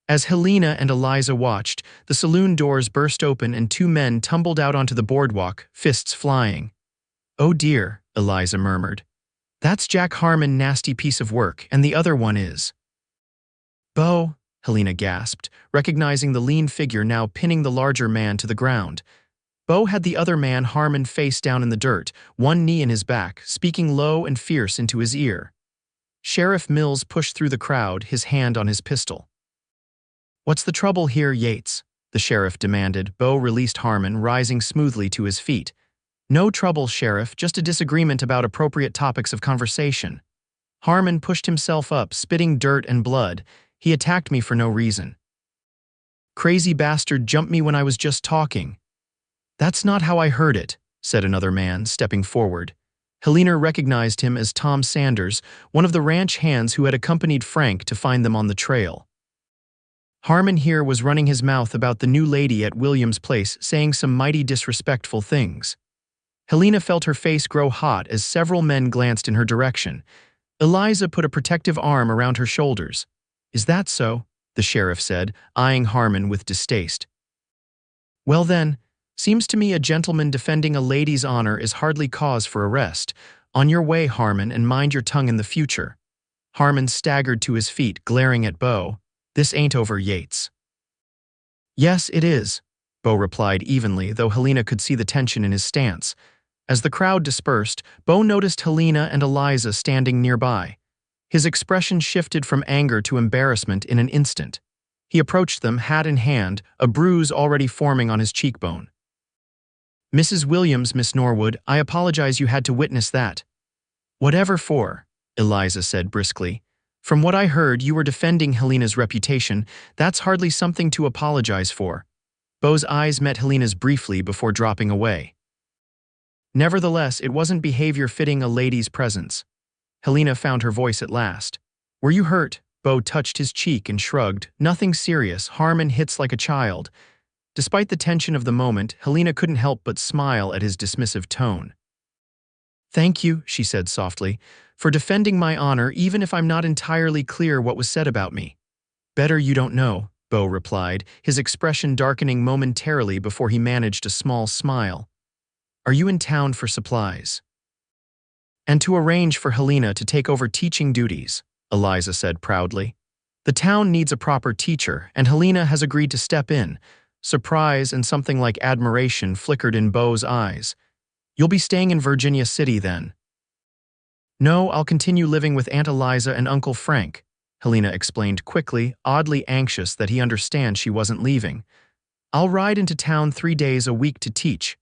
As Helena and Eliza watched, the saloon doors burst open and two men tumbled out onto the boardwalk, fists flying. "Oh dear," Eliza murmured. "That's Jack Harmon, nasty piece of work, and the other one is." "Beau," Helena gasped, recognizing the lean figure now pinning the larger man to the ground. Beau had the other man, Harmon, face down in the dirt, one knee in his back, speaking low and fierce into his ear. Sheriff Mills pushed through the crowd, his hand on his pistol. "What's the trouble here, Yates?" the sheriff demanded. Beau released Harmon, rising smoothly to his feet. "No trouble, Sheriff, just a disagreement about appropriate topics of conversation." Harmon pushed himself up, spitting dirt and blood. "He attacked me for no reason." Crazy bastard jumped me when I was just talking." "That's not how I heard it," said another man, stepping forward. Helena recognized him as Tom Sanders, one of the ranch hands who had accompanied Frank to find them on the trail. Harmon here was running his mouth about the new lady at William's place, saying some mighty disrespectful things. Helena felt her face grow hot as several men glanced in her direction. Eliza put a protective arm around her shoulders. "Is that so?" the sheriff said, eyeing Harmon with distaste. "Well then, seems to me a gentleman defending a lady's honor is hardly cause for arrest. On your way, Harmon, and mind your tongue in the future." Harmon staggered to his feet, glaring at Beau. "This ain't over, Yates." "Yes, it is," Beau replied evenly, though Helena could see the tension in his stance. As the crowd dispersed, Beau noticed Helena and Eliza standing nearby. His expression shifted from anger to embarrassment in an instant. He approached them, hat in hand, a bruise already forming on his cheekbone. "Mrs. Williams, Miss Norwood, I apologize you had to witness that." "Whatever for?" Eliza said briskly. "From what I heard, you were defending Helena's reputation. That's hardly something to apologize for." Beau's eyes met Helena's briefly before dropping away. Nevertheless, it wasn't behavior fitting a lady's presence. Helena found her voice at last. "Were you hurt?" Beau touched his cheek and shrugged. "Nothing serious. Harmon hits like a child." Despite the tension of the moment, Helena couldn't help but smile at his dismissive tone. "Thank you," she said softly, "for defending my honor even if I'm not entirely clear what was said about me." "Better you don't know," Beau replied, his expression darkening momentarily before he managed a small smile. "Are you in town for supplies?" "And to arrange for Helena to take over teaching duties," Eliza said proudly. "The town needs a proper teacher, and Helena has agreed to step in." Surprise and something like admiration flickered in Beau's eyes. "You'll be staying in Virginia City then?" "No, I'll continue living with Aunt Eliza and Uncle Frank," Helena explained quickly, oddly anxious that he understand she wasn't leaving. "I'll ride into town 3 days a week to teach."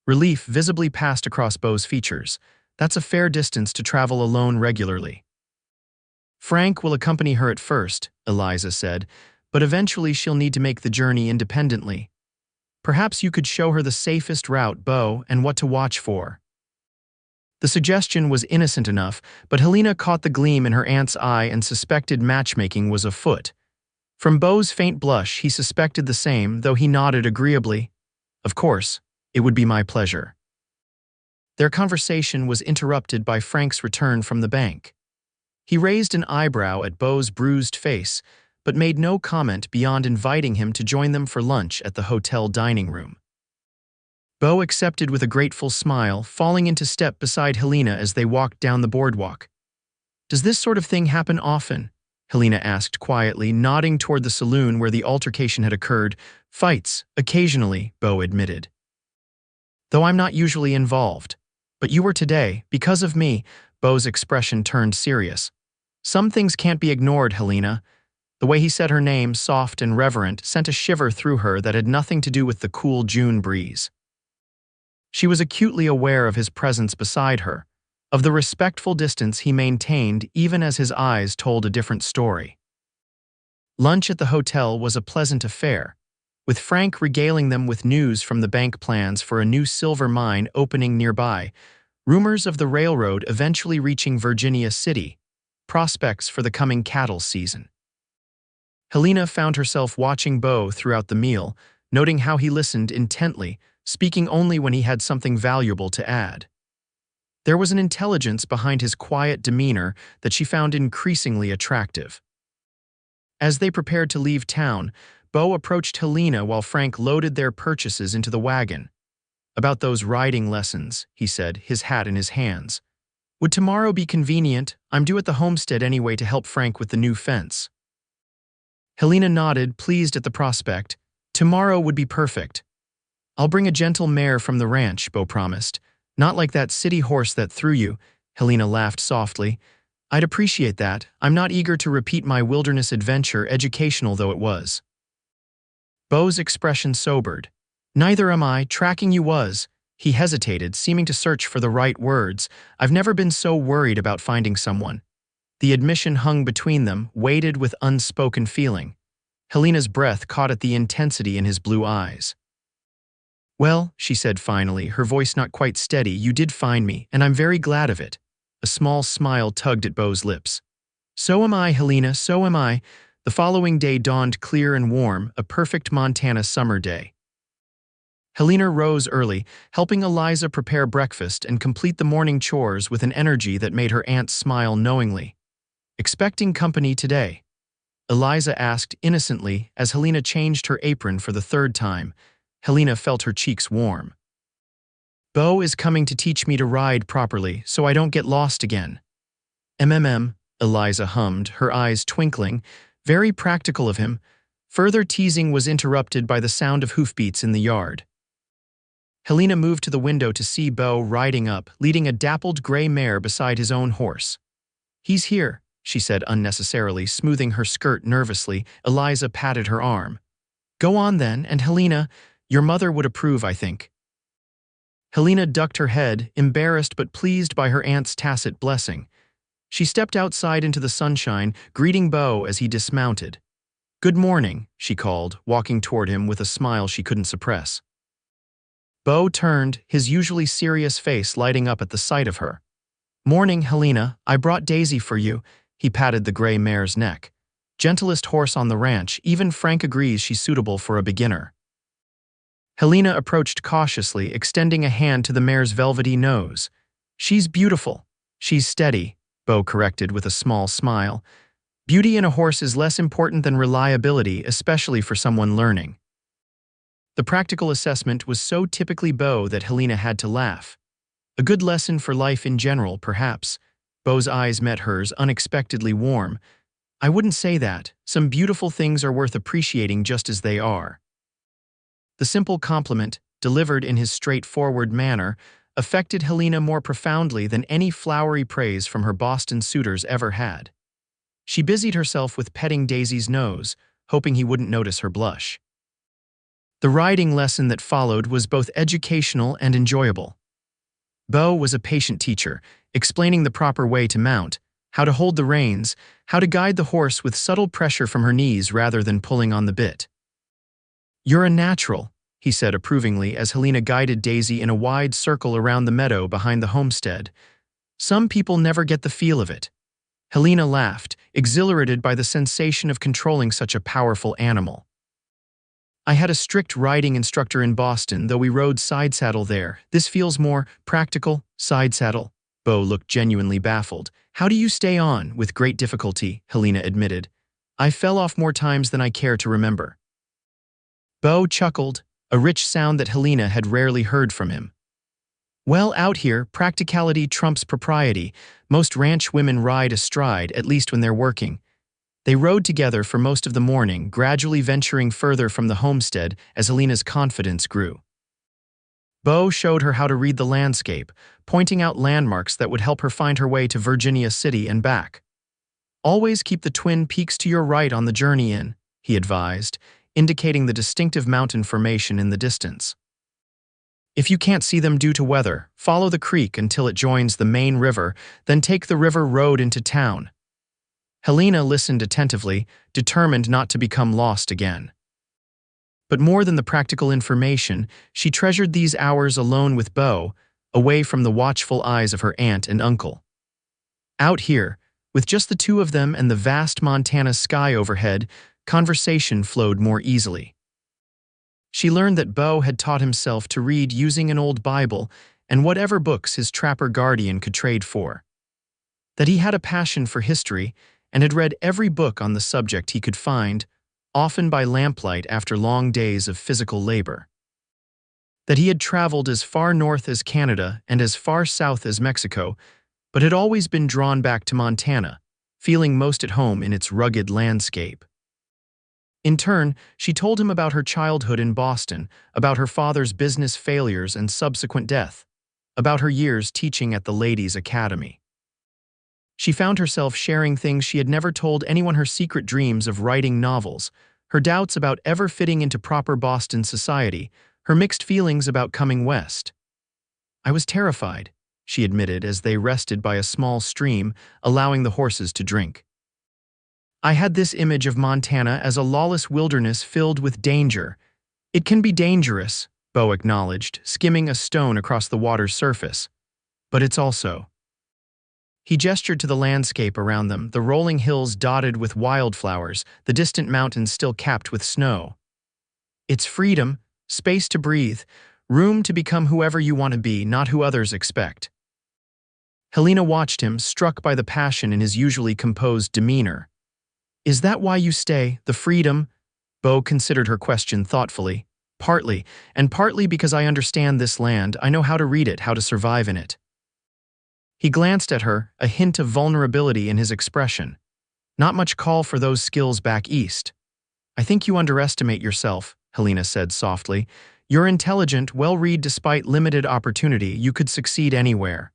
Relief visibly passed across Beau's features. That's a fair distance to travel alone regularly. "Frank will accompany her at first," Eliza said, "but eventually she'll need to make the journey independently. Perhaps you could show her the safest route, Beau, and what to watch for." The suggestion was innocent enough, but Helena caught the gleam in her aunt's eye and suspected matchmaking was afoot. From Beau's faint blush, he suspected the same, though he nodded agreeably. "Of course, it would be my pleasure." Their conversation was interrupted by Frank's return from the bank. He raised an eyebrow at Beau's bruised face, but made no comment beyond inviting him to join them for lunch at the hotel dining room. Beau accepted with a grateful smile, falling into step beside Helena as they walked down the boardwalk. "Does this sort of thing happen often?" Helena asked quietly, nodding toward the saloon where the altercation had occurred. "Fights, occasionally," Beau admitted. "Though I'm not usually involved. But you were today, because of me." Beau's expression turned serious. "Some things can't be ignored, Helena." The way he said her name, soft and reverent, sent a shiver through her that had nothing to do with the cool June breeze. She was acutely aware of his presence beside her, of the respectful distance he maintained even as his eyes told a different story. Lunch at the hotel was a pleasant affair, with Frank regaling them with news from the bank plans for a new silver mine opening nearby, rumors of the railroad eventually reaching Virginia City, prospects for the coming cattle season. Helena found herself watching Beau throughout the meal, noting how he listened intently, speaking only when he had something valuable to add. There was an intelligence behind his quiet demeanor that she found increasingly attractive. As they prepared to leave town, Beau approached Helena while Frank loaded their purchases into the wagon. "About those riding lessons," he said, his hat in his hands. "Would tomorrow be convenient? I'm due at the homestead anyway to help Frank with the new fence." Helena nodded, pleased at the prospect. "Tomorrow would be perfect." "I'll bring a gentle mare from the ranch," Beau promised. "Not like that city horse that threw you." Helena laughed softly. "I'd appreciate that. I'm not eager to repeat my wilderness adventure, educational though it was." Beau's expression sobered. "Neither am I. Tracking you was." He hesitated, seeming to search for the right words. "I've never been so worried about finding someone." The admission hung between them, weighted with unspoken feeling. Helena's breath caught at the intensity in his blue eyes. "Well," she said finally, her voice not quite steady, "you did find me, and I'm very glad of it." A small smile tugged at Beau's lips. "So am I, Helena, so am I." The following day dawned clear and warm, a perfect Montana summer day. Helena rose early, helping Eliza prepare breakfast and complete the morning chores with an energy that made her aunt smile knowingly. "Expecting company today?" Eliza asked innocently as Helena changed her apron for the third time. Helena felt her cheeks warm. "Beau is coming to teach me to ride properly so I don't get lost again." Eliza hummed, her eyes twinkling. Very practical of him. Further teasing was interrupted by the sound of hoofbeats in the yard. Helena moved to the window to see Beau riding up, leading a dappled gray mare beside his own horse. "He's here," she said unnecessarily, smoothing her skirt nervously. Eliza patted her arm. "Go on then, and Helena, your mother would approve, I think." Helena ducked her head, embarrassed but pleased by her aunt's tacit blessing. She stepped outside into the sunshine, greeting Beau as he dismounted. "Good morning," she called, walking toward him with a smile she couldn't suppress. Beau turned, his usually serious face lighting up at the sight of her. "Morning, Helena. I brought Daisy for you." He patted the gray mare's neck. "Gentlest horse on the ranch, even Frank agrees she's suitable for a beginner." Helena approached cautiously, extending a hand to the mare's velvety nose. "She's beautiful. She's steady," Beau corrected with a small smile. "Beauty in a horse is less important than reliability, especially for someone learning." The practical assessment was so typically Beau that Helena had to laugh. A good lesson for life in general, perhaps. Beau's eyes met hers, unexpectedly warm. "I wouldn't say that. Some beautiful things are worth appreciating just as they are." The simple compliment, delivered in his straightforward manner, affected Helena more profoundly than any flowery praise from her Boston suitors ever had. She busied herself with petting Daisy's nose, hoping he wouldn't notice her blush. The riding lesson that followed was both educational and enjoyable. Beau was a patient teacher, explaining the proper way to mount, how to hold the reins, how to guide the horse with subtle pressure from her knees rather than pulling on the bit. "You're a natural," he said approvingly as Helena guided Daisy in a wide circle around the meadow behind the homestead. "Some people never get the feel of it." Helena laughed, exhilarated by the sensation of controlling such a powerful animal. "I had a strict riding instructor in Boston, though we rode side saddle there. This feels more practical, side saddle." Beau looked genuinely baffled. "How do you stay on?" "With great difficulty," Helena admitted. "I fell off more times than I care to remember." Beau chuckled, a rich sound that Helena had rarely heard from him. "Well, out here, practicality trumps propriety. Most ranch women ride astride, at least when they're working." They rode together for most of the morning, gradually venturing further from the homestead as Helena's confidence grew. Beau showed her how to read the landscape, pointing out landmarks that would help her find her way to Virginia City and back. "Always keep the Twin Peaks to your right on the journey in," he advised, indicating the distinctive mountain formation in the distance. "If you can't see them due to weather, follow the creek until it joins the main river, then take the river road into town." Helena listened attentively, determined not to become lost again. But more than the practical information, she treasured these hours alone with Beau, away from the watchful eyes of her aunt and uncle. Out here, with just the two of them and the vast Montana sky overhead, conversation flowed more easily. She learned that Beau had taught himself to read using an old Bible and whatever books his trapper guardian could trade for. That he had a passion for history and had read every book on the subject he could find, often by lamplight after long days of physical labor. That he had traveled as far north as Canada and as far south as Mexico, but had always been drawn back to Montana, feeling most at home in its rugged landscape. In turn, she told him about her childhood in Boston, about her father's business failures and subsequent death, about her years teaching at the Ladies' Academy. She found herself sharing things she had never told anyone, her secret dreams of writing novels, her doubts about ever fitting into proper Boston society, her mixed feelings about coming west. "I was terrified," she admitted as they rested by a small stream, allowing the horses to drink. I had this image of Montana as a lawless wilderness filled with danger. It can be dangerous, Beau acknowledged, skimming a stone across the water's surface. But it's also. He gestured to the landscape around them, the rolling hills dotted with wildflowers, the distant mountains still capped with snow. It's freedom, space to breathe, room to become whoever you want to be, not who others expect. Helena watched him, struck by the passion in his usually composed demeanor. Is that why you stay, the freedom? Beau considered her question thoughtfully. Partly, and partly because I understand this land, I know how to read it, how to survive in it. He glanced at her, a hint of vulnerability in his expression. Not much call for those skills back east. I think you underestimate yourself, Helena said softly. You're intelligent, well-read despite limited opportunity. You could succeed anywhere.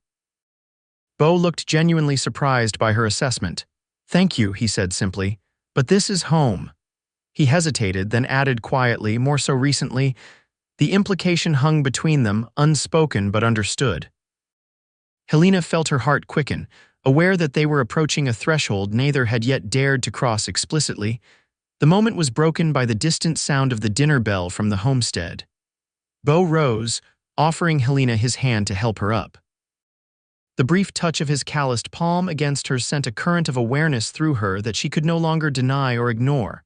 Beau looked genuinely surprised by her assessment. Thank you, he said simply, but this is home. He hesitated, then added quietly, more so recently. The implication hung between them, unspoken but understood. Helena felt her heart quicken, aware that they were approaching a threshold neither had yet dared to cross explicitly. The moment was broken by the distant sound of the dinner bell from the homestead. Beau rose, offering Helena his hand to help her up. The brief touch of his calloused palm against hers sent a current of awareness through her that she could no longer deny or ignore.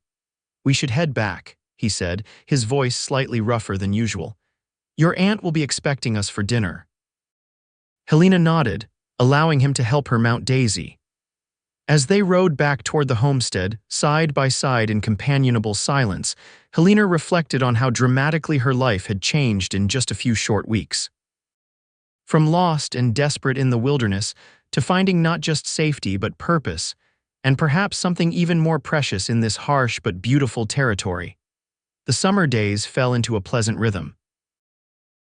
We should head back, he said, his voice slightly rougher than usual. Your aunt will be expecting us for dinner. Helena nodded, allowing him to help her mount Daisy. As they rode back toward the homestead, side by side in companionable silence, Helena reflected on how dramatically her life had changed in just a few short weeks. From lost and desperate in the wilderness to finding not just safety but purpose, and perhaps something even more precious in this harsh but beautiful territory. The summer days fell into a pleasant rhythm.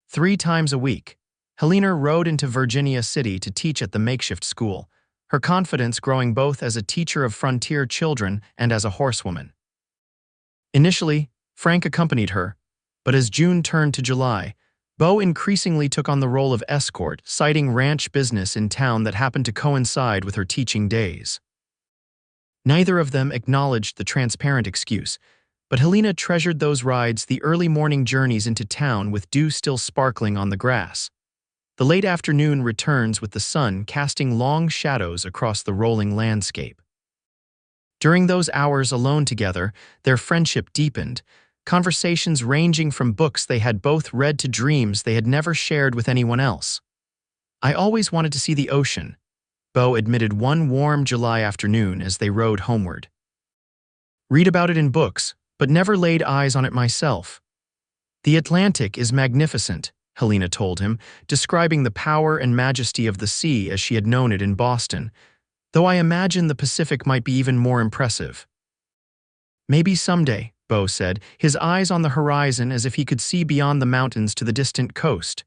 3 times a week, Helena rode into Virginia City to teach at the makeshift school, her confidence growing both as a teacher of frontier children and as a horsewoman. Initially, Frank accompanied her, but as June turned to July, Beau increasingly took on the role of escort, citing ranch business in town that happened to coincide with her teaching days. Neither of them acknowledged the transparent excuse, but Helena treasured those rides, the early morning journeys into town with dew still sparkling on the grass. The late afternoon returns with the sun casting long shadows across the rolling landscape. During those hours alone together, their friendship deepened, conversations ranging from books they had both read to dreams they had never shared with anyone else. I always wanted to see the ocean, Beau admitted one warm July afternoon as they rode homeward. Read about it in books, but never laid eyes on it myself. The Atlantic is magnificent, Helena told him, describing the power and majesty of the sea as she had known it in Boston, though I imagine the Pacific might be even more impressive. Maybe someday, Beau said, his eyes on the horizon as if he could see beyond the mountains to the distant coast.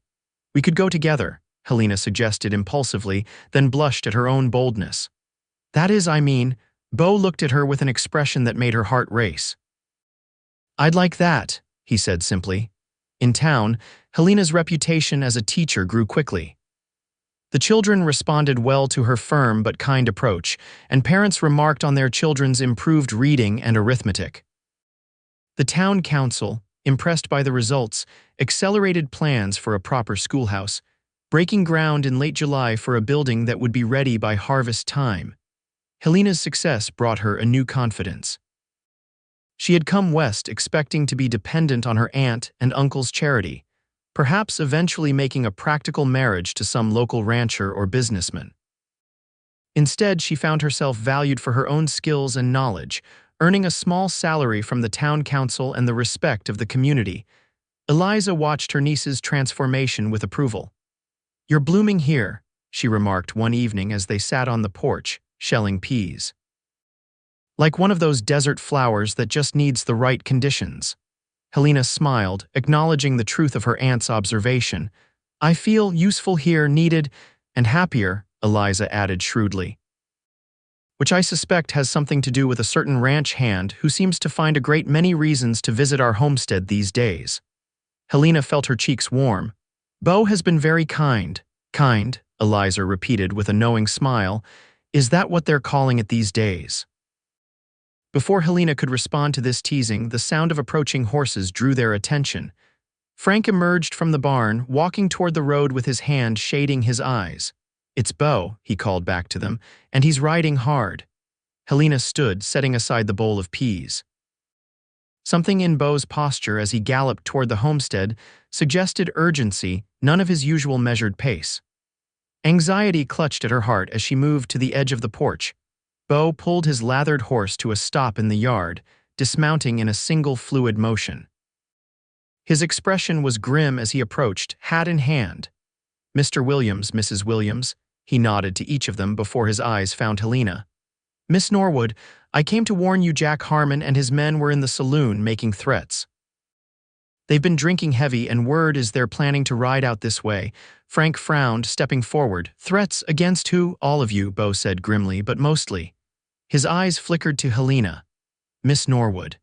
We could go together, Helena suggested impulsively, then blushed at her own boldness. That is, I mean, Beau looked at her with an expression that made her heart race. I'd like that, he said simply. In town, Helena's reputation as a teacher grew quickly. The children responded well to her firm but kind approach, and parents remarked on their children's improved reading and arithmetic. The town council, impressed by the results, accelerated plans for a proper schoolhouse, breaking ground in late July for a building that would be ready by harvest time. Helena's success brought her a new confidence. She had come west expecting to be dependent on her aunt and uncle's charity, perhaps eventually making a practical marriage to some local rancher or businessman. Instead, she found herself valued for her own skills and knowledge, earning a small salary from the town council and the respect of the community. Eliza watched her niece's transformation with approval. "You're blooming here," she remarked one evening as they sat on the porch, shelling peas. "Like one of those desert flowers that just needs the right conditions." Helena smiled, acknowledging the truth of her aunt's observation. "I feel useful here, needed, and happier," Eliza added shrewdly. "Which I suspect has something to do with a certain ranch hand who seems to find a great many reasons to visit our homestead these days." Helena felt her cheeks warm. "Beau has been very kind." "Kind," Eliza repeated with a knowing smile. "Is that what they're calling it these days?" Before Helena could respond to this teasing, the sound of approaching horses drew their attention. Frank emerged from the barn, walking toward the road with his hand shading his eyes. "It's Beau," he called back to them, "and he's riding hard." Helena stood, setting aside the bowl of peas. Something in Beau's posture as he galloped toward the homestead suggested urgency, none of his usual measured pace. Anxiety clutched at her heart as she moved to the edge of the porch. Beau pulled his lathered horse to a stop in the yard, dismounting in a single fluid motion. His expression was grim as he approached, hat in hand. "Mr. Williams, Mrs. Williams," he nodded to each of them before his eyes found Helena. "Miss Norwood, I came to warn you Jack Harmon and his men were in the saloon making threats. They've been drinking heavy and word is they're planning to ride out this way." Frank frowned, stepping forward. "Threats against who?" "All of you," Beau said grimly, "but mostly." His eyes flickered to Helena. "Miss Norwood."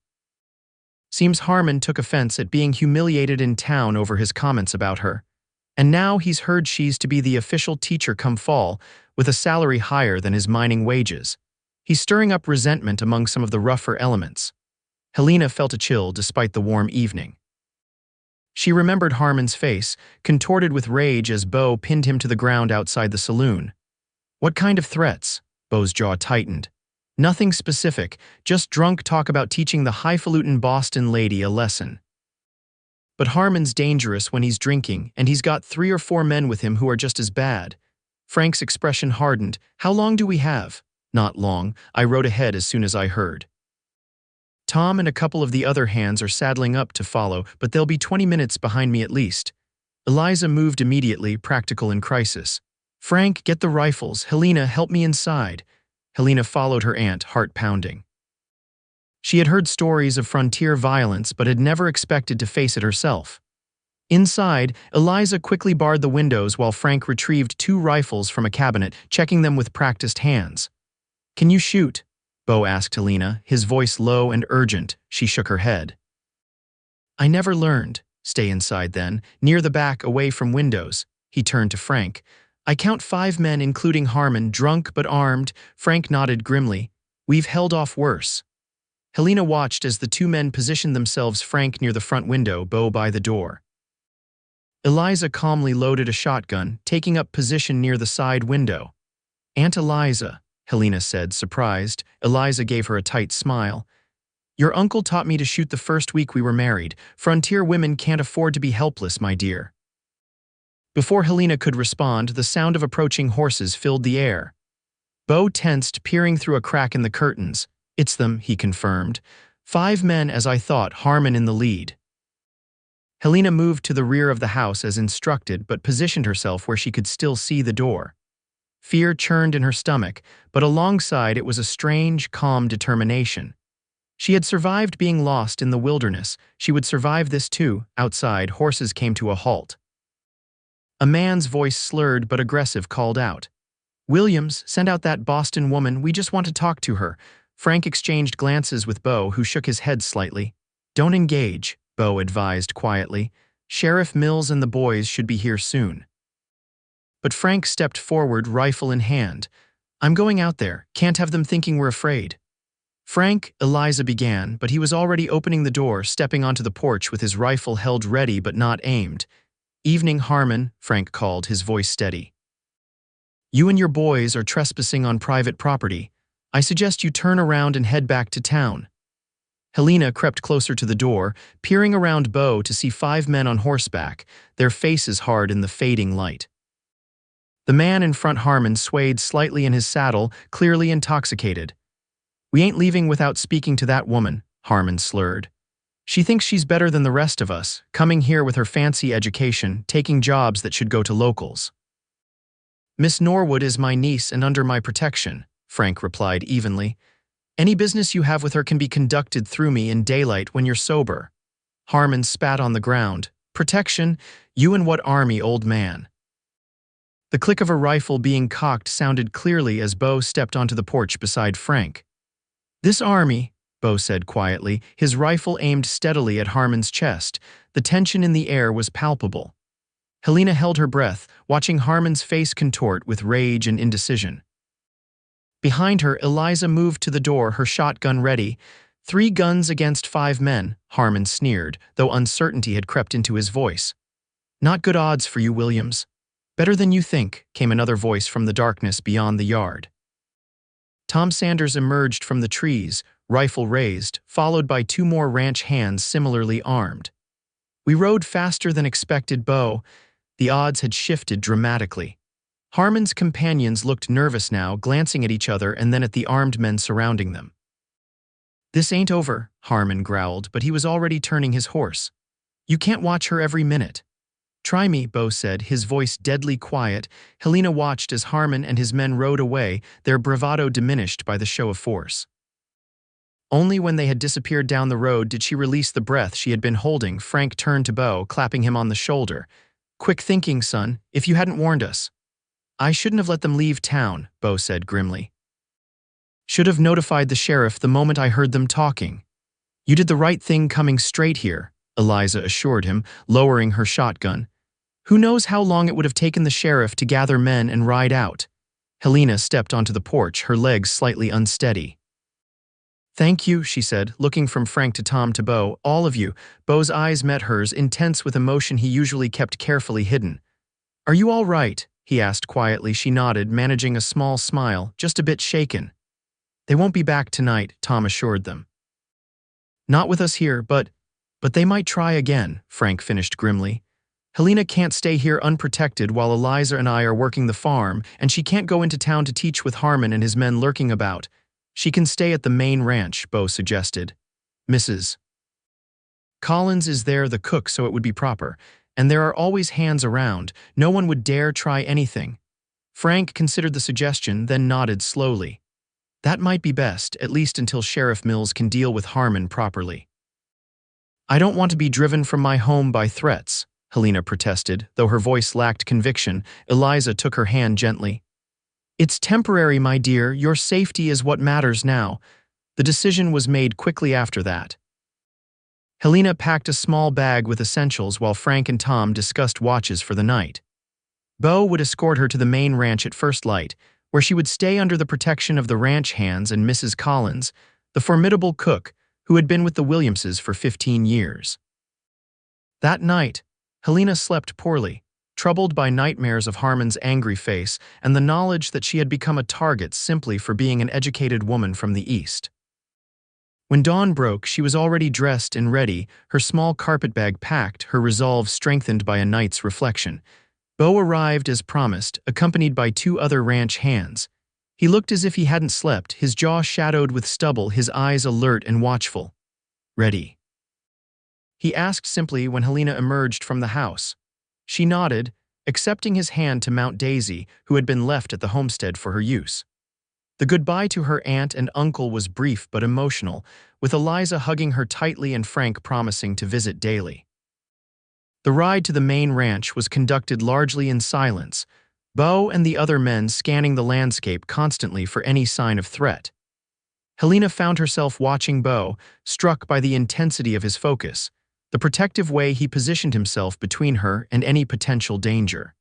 Seems Harmon took offense at being humiliated in town over his comments about her. And now he's heard she's to be the official teacher come fall, with a salary higher than his mining wages. He's stirring up resentment among some of the rougher elements. Helena felt a chill despite the warm evening. She remembered Harmon's face, contorted with rage as Beau pinned him to the ground outside the saloon. What kind of threats? Beau's jaw tightened. Nothing specific, just drunk talk about teaching the highfalutin Boston lady a lesson. But Harmon's dangerous when he's drinking, and he's got 3 or 4 men with him who are just as bad. Frank's expression hardened. "How long do we have?" "Not long. I rode ahead as soon as I heard. Tom and a couple of the other hands are saddling up to follow, but they'll be 20 minutes behind me at least." Eliza moved immediately, practical in crisis. "Frank, get the rifles. Helena, help me inside." Helena followed her aunt, heart pounding. She had heard stories of frontier violence but had never expected to face it herself. Inside, Eliza quickly barred the windows while Frank retrieved 2 rifles from a cabinet, checking them with practiced hands. "Can you shoot?" Beau asked Helena, his voice low and urgent. She shook her head. "I never learned." "Stay inside then, near the back, away from windows." He turned to Frank. "I count 5 men including Harmon, drunk but armed." Frank nodded grimly. "We've held off worse." Helena watched as the 2 men positioned themselves, Frank near the front window, Beau by the door. Eliza calmly loaded a shotgun, taking up position near the side window. "Aunt Eliza," Helena said, surprised. Eliza gave her a tight smile. "Your uncle taught me to shoot the first week we were married. Frontier women can't afford to be helpless, my dear." Before Helena could respond, the sound of approaching horses filled the air. Beau tensed, peering through a crack in the curtains. "It's them," he confirmed. 5 men as I thought, Harmon in the lead." Helena moved to the rear of the house as instructed, but positioned herself where she could still see the door. Fear churned in her stomach, but alongside it was a strange, calm determination. She had survived being lost in the wilderness. She would survive this too. Outside, horses came to a halt. A man's voice, slurred but aggressive, called out, "Williams, send out that Boston woman. We just want to talk to her." Frank exchanged glances with Beau, who shook his head slightly. "Don't engage," Beau advised quietly. "Sheriff Mills and the boys should be here soon." But Frank stepped forward, rifle in hand. "I'm going out there. Can't have them thinking we're afraid." "Frank," Eliza began, but he was already opening the door, stepping onto the porch with his rifle held ready but not aimed. "Evening, Harmon," Frank called, his voice steady. "You and your boys are trespassing on private property. I suggest you turn around and head back to town." Helena crept closer to the door, peering around Beau to see 5 men on horseback, their faces hard in the fading light. The man in front, Harmon, swayed slightly in his saddle, clearly intoxicated. "We ain't leaving without speaking to that woman," Harmon slurred. "She thinks she's better than the rest of us, coming here with her fancy education, taking jobs that should go to locals." "Miss Norwood is my niece and under my protection," Frank replied evenly. "Any business you have with her can be conducted through me in daylight when you're sober." Harmon spat on the ground. "Protection? You and what army, old man?" The click of a rifle being cocked sounded clearly as Beau stepped onto the porch beside Frank. "This army," Beau said quietly, his rifle aimed steadily at Harmon's chest. The tension in the air was palpable. Helena held her breath, watching Harmon's face contort with rage and indecision. Behind her, Eliza moved to the door, her shotgun ready. 3 guns against 5 men, Harmon sneered, though uncertainty had crept into his voice. Not good odds for you, Williams. Better than you think, came another voice from the darkness beyond the yard. Tom Sanders emerged from the trees, rifle raised, followed by 2 more ranch hands similarly armed. We rode faster than expected, Beau. The odds had shifted dramatically. Harmon's companions looked nervous now, glancing at each other and then at the armed men surrounding them. This ain't over, Harmon growled, but he was already turning his horse. You can't watch her every minute. Try me, Beau said, his voice deadly quiet. Helena watched as Harmon and his men rode away, their bravado diminished by the show of force. Only when they had disappeared down the road did she release the breath she had been holding. Frank turned to Beau, clapping him on the shoulder. Quick thinking, son, if you hadn't warned us. I shouldn't have let them leave town, Beau said grimly. Should have notified the sheriff the moment I heard them talking. You did the right thing coming straight here, Eliza assured him, lowering her shotgun. Who knows how long it would have taken the sheriff to gather men and ride out. Helena stepped onto the porch, her legs slightly unsteady. Thank you, she said, looking from Frank to Tom to Beau. All of you. Beau's eyes met hers, intense with emotion he usually kept carefully hidden. Are you all right? He asked quietly. She nodded, managing a small smile, just a bit shaken. They won't be back tonight, Tom assured them. Not with us here, but they might try again, Frank finished grimly. Helena can't stay here unprotected while Eliza and I are working the farm, and she can't go into town to teach with Harmon and his men lurking about. She can stay at the main ranch, Beau suggested. Mrs. Collins is there, the cook, so it would be proper. And there are always hands around. No one would dare try anything. Frank considered the suggestion, then nodded slowly. That might be best, at least until Sheriff Mills can deal with Harmon properly. I don't want to be driven from my home by threats, Helena protested, though her voice lacked conviction. Eliza took her hand gently. It's temporary, my dear. Your safety is what matters now. The decision was made quickly after that. Helena packed a small bag with essentials while Frank and Tom discussed watches for the night. Beau would escort her to the main ranch at first light, where she would stay under the protection of the ranch hands and Mrs. Collins, the formidable cook who had been with the Williamses for 15 years. That night, Helena slept poorly, troubled by nightmares of Harmon's angry face and the knowledge that she had become a target simply for being an educated woman from the East. When dawn broke, she was already dressed and ready, her small carpetbag packed, her resolve strengthened by a night's reflection. Beau arrived as promised, accompanied by 2 other ranch hands. He looked as if he hadn't slept, his jaw shadowed with stubble, his eyes alert and watchful. Ready? He asked simply when Helena emerged from the house. She nodded, accepting his hand to mount Daisy, who had been left at the homestead for her use. The goodbye to her aunt and uncle was brief but emotional, with Eliza hugging her tightly and Frank promising to visit daily. The ride to the main ranch was conducted largely in silence, Beau and the other men scanning the landscape constantly for any sign of threat. Helena found herself watching Beau, struck by the intensity of his focus, the protective way he positioned himself between her and any potential danger.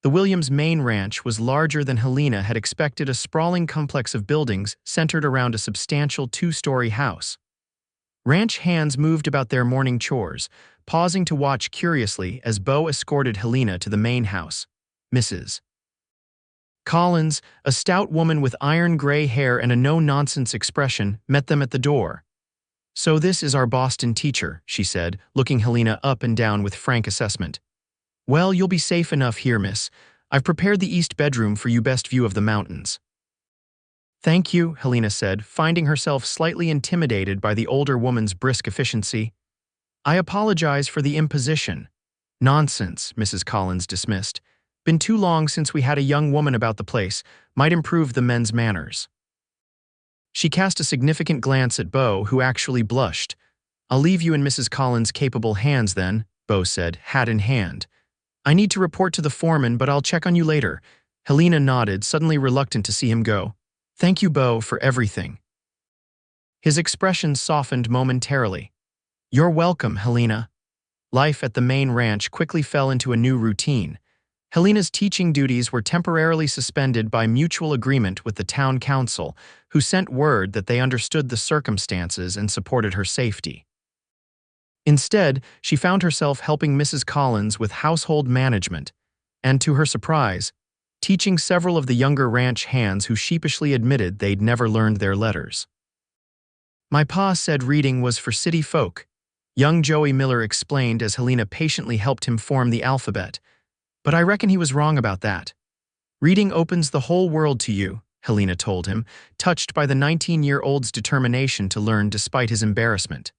The Williams' main ranch was larger than Helena had expected, a sprawling complex of buildings centered around a substantial 2-story house. Ranch hands moved about their morning chores, pausing to watch curiously as Beau escorted Helena to the main house. Mrs. Collins, a stout woman with iron-gray hair and a no-nonsense expression, met them at the door. So this is our Boston teacher, she said, looking Helena up and down with frank assessment. Well, you'll be safe enough here, miss. I've prepared the east bedroom for you, best view of the mountains. Thank you, Helena said, finding herself slightly intimidated by the older woman's brisk efficiency. I apologize for the imposition. Nonsense, Mrs. Collins dismissed. Been too long since we had a young woman about the place. Might improve the men's manners. She cast a significant glance at Beau, who actually blushed. I'll leave you in Mrs. Collins' capable hands then, Beau said, hat in hand. I need to report to the foreman, but I'll check on you later. Helena nodded, suddenly reluctant to see him go. Thank you, Beau, for everything. His expression softened momentarily. You're welcome, Helena. Life at the main ranch quickly fell into a new routine. Helena's teaching duties were temporarily suspended by mutual agreement with the town council, who sent word that they understood the circumstances and supported her safety. Instead, she found herself helping Mrs. Collins with household management, and to her surprise, teaching several of the younger ranch hands who sheepishly admitted they'd never learned their letters. "My pa said reading was for city folk," young Joey Miller explained as Helena patiently helped him form the alphabet. "But I reckon he was wrong about that. Reading opens the whole world to you," Helena told him, touched by the 19-year-old's determination to learn despite his embarrassment.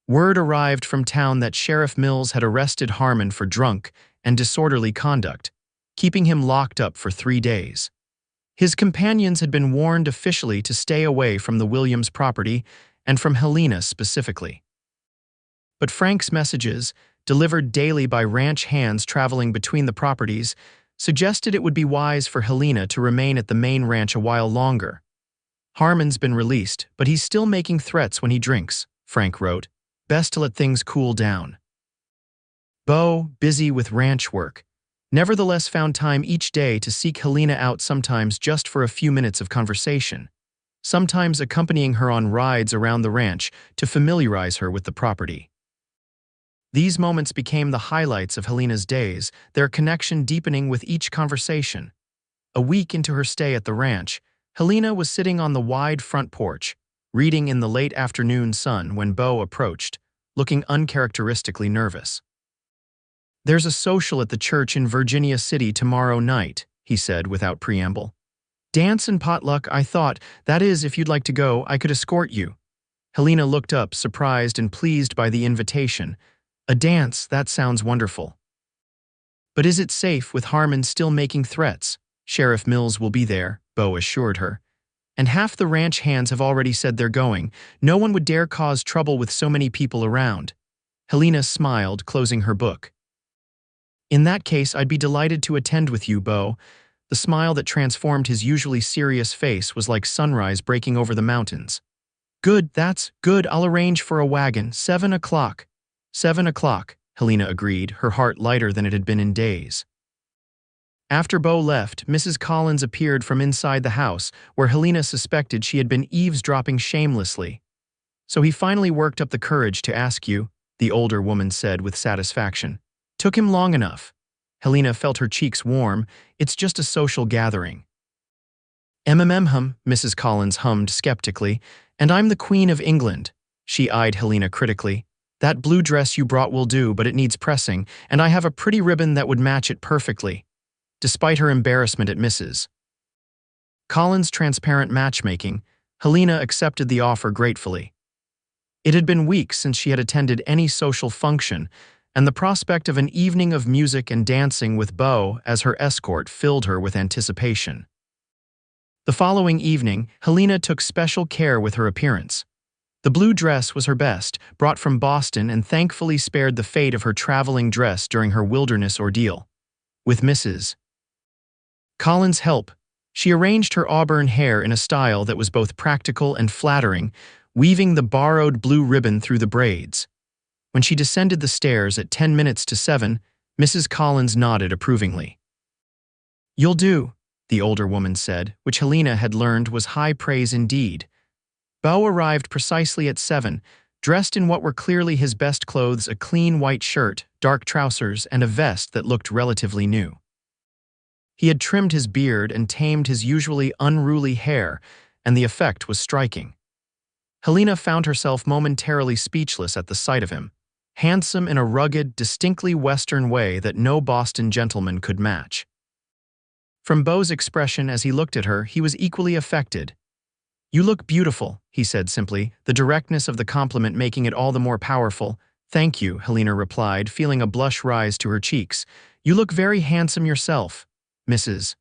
Word arrived from town that Sheriff Mills had arrested Harmon for drunk and disorderly conduct, keeping him locked up for 3 days. His companions had been warned officially to stay away from the Williams property and from Helena specifically. But Frank's messages, delivered daily by ranch hands traveling between the properties, suggested it would be wise for Helena to remain at the main ranch a while longer. "Harmon's been released, but he's still making threats when he drinks," Frank wrote. "Best to let things cool down." Beau, busy with ranch work, nevertheless found time each day to seek Helena out, sometimes just for a few minutes of conversation, sometimes accompanying her on rides around the ranch to familiarize her with the property. These moments became the highlights of Helena's days, their connection deepening with each conversation. A week into her stay at the ranch, Helena was sitting on the wide front porch, reading in the late afternoon sun when Beau approached, looking uncharacteristically nervous. "There's a social at the church in Virginia City tomorrow night," he said without preamble. "Dance and potluck. I thought, that is, if you'd like to go, I could escort you." Helena looked up, surprised and pleased by the invitation. "A dance, that sounds wonderful." "But is it safe with Harmon still making threats?" "Sheriff Mills will be there," Beau assured her. "And half the ranch hands have already said they're going. No one would dare cause trouble with so many people around." Helena smiled, closing her book. "In that case, I'd be delighted to attend with you, Beau." The smile that transformed his usually serious face was like sunrise breaking over the mountains. "Good, that's good. I'll arrange for a wagon. 7 o'clock. 7 o'clock, Helena agreed, her heart lighter than it had been in days. After Beau left, Mrs. Collins appeared from inside the house, where Helena suspected she had been eavesdropping shamelessly. "So he finally worked up the courage to ask you," the older woman said with satisfaction. "Took him long enough." Helena felt her cheeks warm. "It's just a social gathering." Mrs. Collins hummed skeptically. "And I'm the Queen of England." She eyed Helena critically. "That blue dress you brought will do, but it needs pressing, and I have a pretty ribbon that would match it perfectly." Despite her embarrassment at Mrs. Collins' transparent matchmaking, Helena accepted the offer gratefully. It had been weeks since she had attended any social function, and the prospect of an evening of music and dancing with Beau as her escort filled her with anticipation. The following evening, Helena took special care with her appearance. The blue dress was her best, brought from Boston, and thankfully spared the fate of her traveling dress during her wilderness ordeal. With Mrs. Collins' help, she arranged her auburn hair in a style that was both practical and flattering, weaving the borrowed blue ribbon through the braids. When she descended the stairs at 10 minutes to 7, Mrs. Collins nodded approvingly. "You'll do," the older woman said, which Helena had learned was high praise indeed. Beau arrived precisely at 7, dressed in what were clearly his best clothes: a clean white shirt, dark trousers, and a vest that looked relatively new. He had trimmed his beard and tamed his usually unruly hair, and the effect was striking. Helena found herself momentarily speechless at the sight of him, handsome in a rugged, distinctly Western way that no Boston gentleman could match. From Beau's expression as he looked at her, he was equally affected. "You look beautiful," he said simply, the directness of the compliment making it all the more powerful. "Thank you," Helena replied, feeling a blush rise to her cheeks. "You look very handsome yourself." Mrs.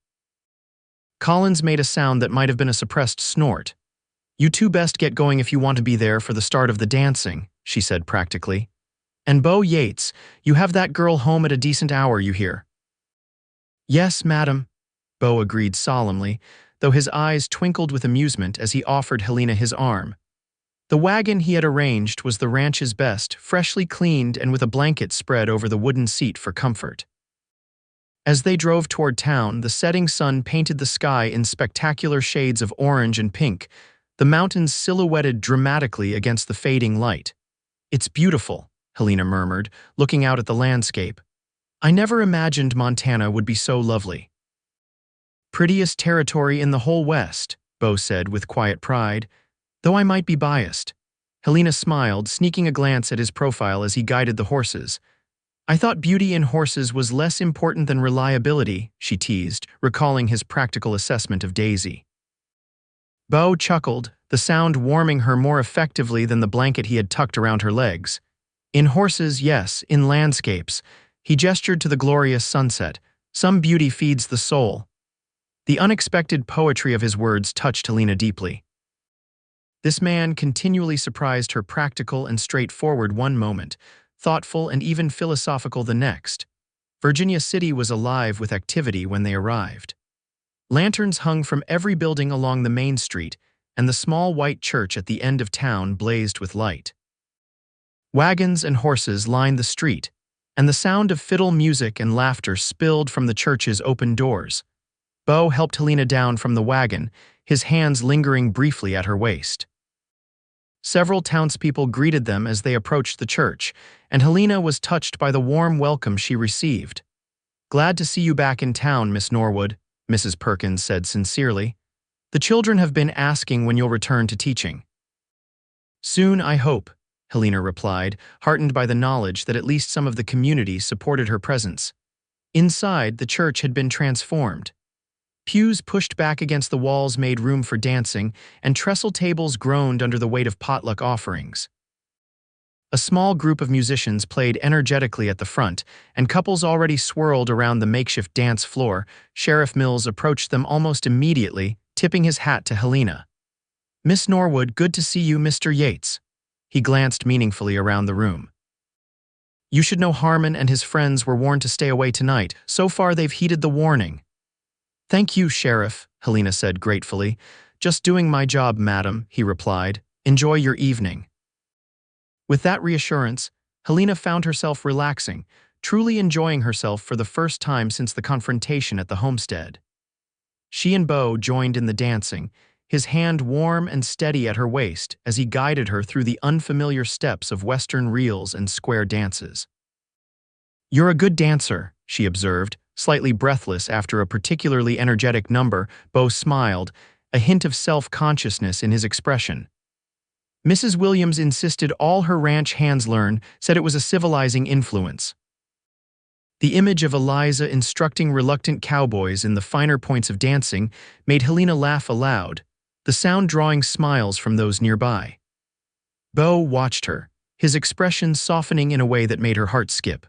Collins made a sound that might have been a suppressed snort. "You two best get going if you want to be there for the start of the dancing," she said practically. "And Beau Yates, you have that girl home at a decent hour, you hear?" "Yes, madam," Beau agreed solemnly, though his eyes twinkled with amusement as he offered Helena his arm. The wagon he had arranged was the ranch's best, freshly cleaned and with a blanket spread over the wooden seat for comfort. As they drove toward town, the setting sun painted the sky in spectacular shades of orange and pink, the mountains silhouetted dramatically against the fading light. "It's beautiful," Helena murmured, looking out at the landscape. "I never imagined Montana would be so lovely." "Prettiest territory in the whole West," Beau said with quiet pride, "though I might be biased." Helena smiled, sneaking a glance at his profile as he guided the horses. "I thought beauty in horses was less important than reliability," she teased, recalling his practical assessment of Daisy. Beau chuckled, the sound warming her more effectively than the blanket he had tucked around her legs. "In horses, yes, in landscapes." He gestured to the glorious sunset. "Some beauty feeds the soul." The unexpected poetry of his words touched Helena deeply. This man continually surprised her, practical and straightforward one moment, thoughtful and even philosophical the next. Virginia City was alive with activity when they arrived. Lanterns hung from every building along the main street, and the small white church at the end of town blazed with light. Wagons and horses lined the street, and the sound of fiddle music and laughter spilled from the church's open doors. Beau helped Helena down from the wagon, his hands lingering briefly at her waist. Several townspeople greeted them as they approached the church, and Helena was touched by the warm welcome she received. "Glad to see you back in town, Miss Norwood," Mrs. Perkins said sincerely. "The children have been asking when you'll return to teaching." "Soon, I hope," Helena replied, heartened by the knowledge that at least some of the community supported her presence. Inside, the church had been transformed. Pews pushed back against the walls made room for dancing, and trestle tables groaned under the weight of potluck offerings. A small group of musicians played energetically at the front, and couples already swirled around the makeshift dance floor. Sheriff Mills approached them almost immediately, tipping his hat to Helena. "Miss Norwood, good to see you, Mr. Yates." He glanced meaningfully around the room. "You should know Harmon and his friends were warned to stay away tonight. So far, they've heeded the warning." "Thank you, Sheriff," Helena said gratefully. "Just doing my job, madam," he replied. "Enjoy your evening." With that reassurance, Helena found herself relaxing, truly enjoying herself for the first time since the confrontation at the homestead. She and Beau joined in the dancing, his hand warm and steady at her waist as he guided her through the unfamiliar steps of Western reels and square dances. "You're a good dancer," she observed, slightly breathless after a particularly energetic number. Beau smiled, a hint of self-consciousness in his expression. Mrs. Williams insisted all her ranch hands learn, said it was a civilizing influence. The image of Eliza instructing reluctant cowboys in the finer points of dancing made Helena laugh aloud, the sound drawing smiles from those nearby. Beau watched her, his expression softening in a way that made her heart skip.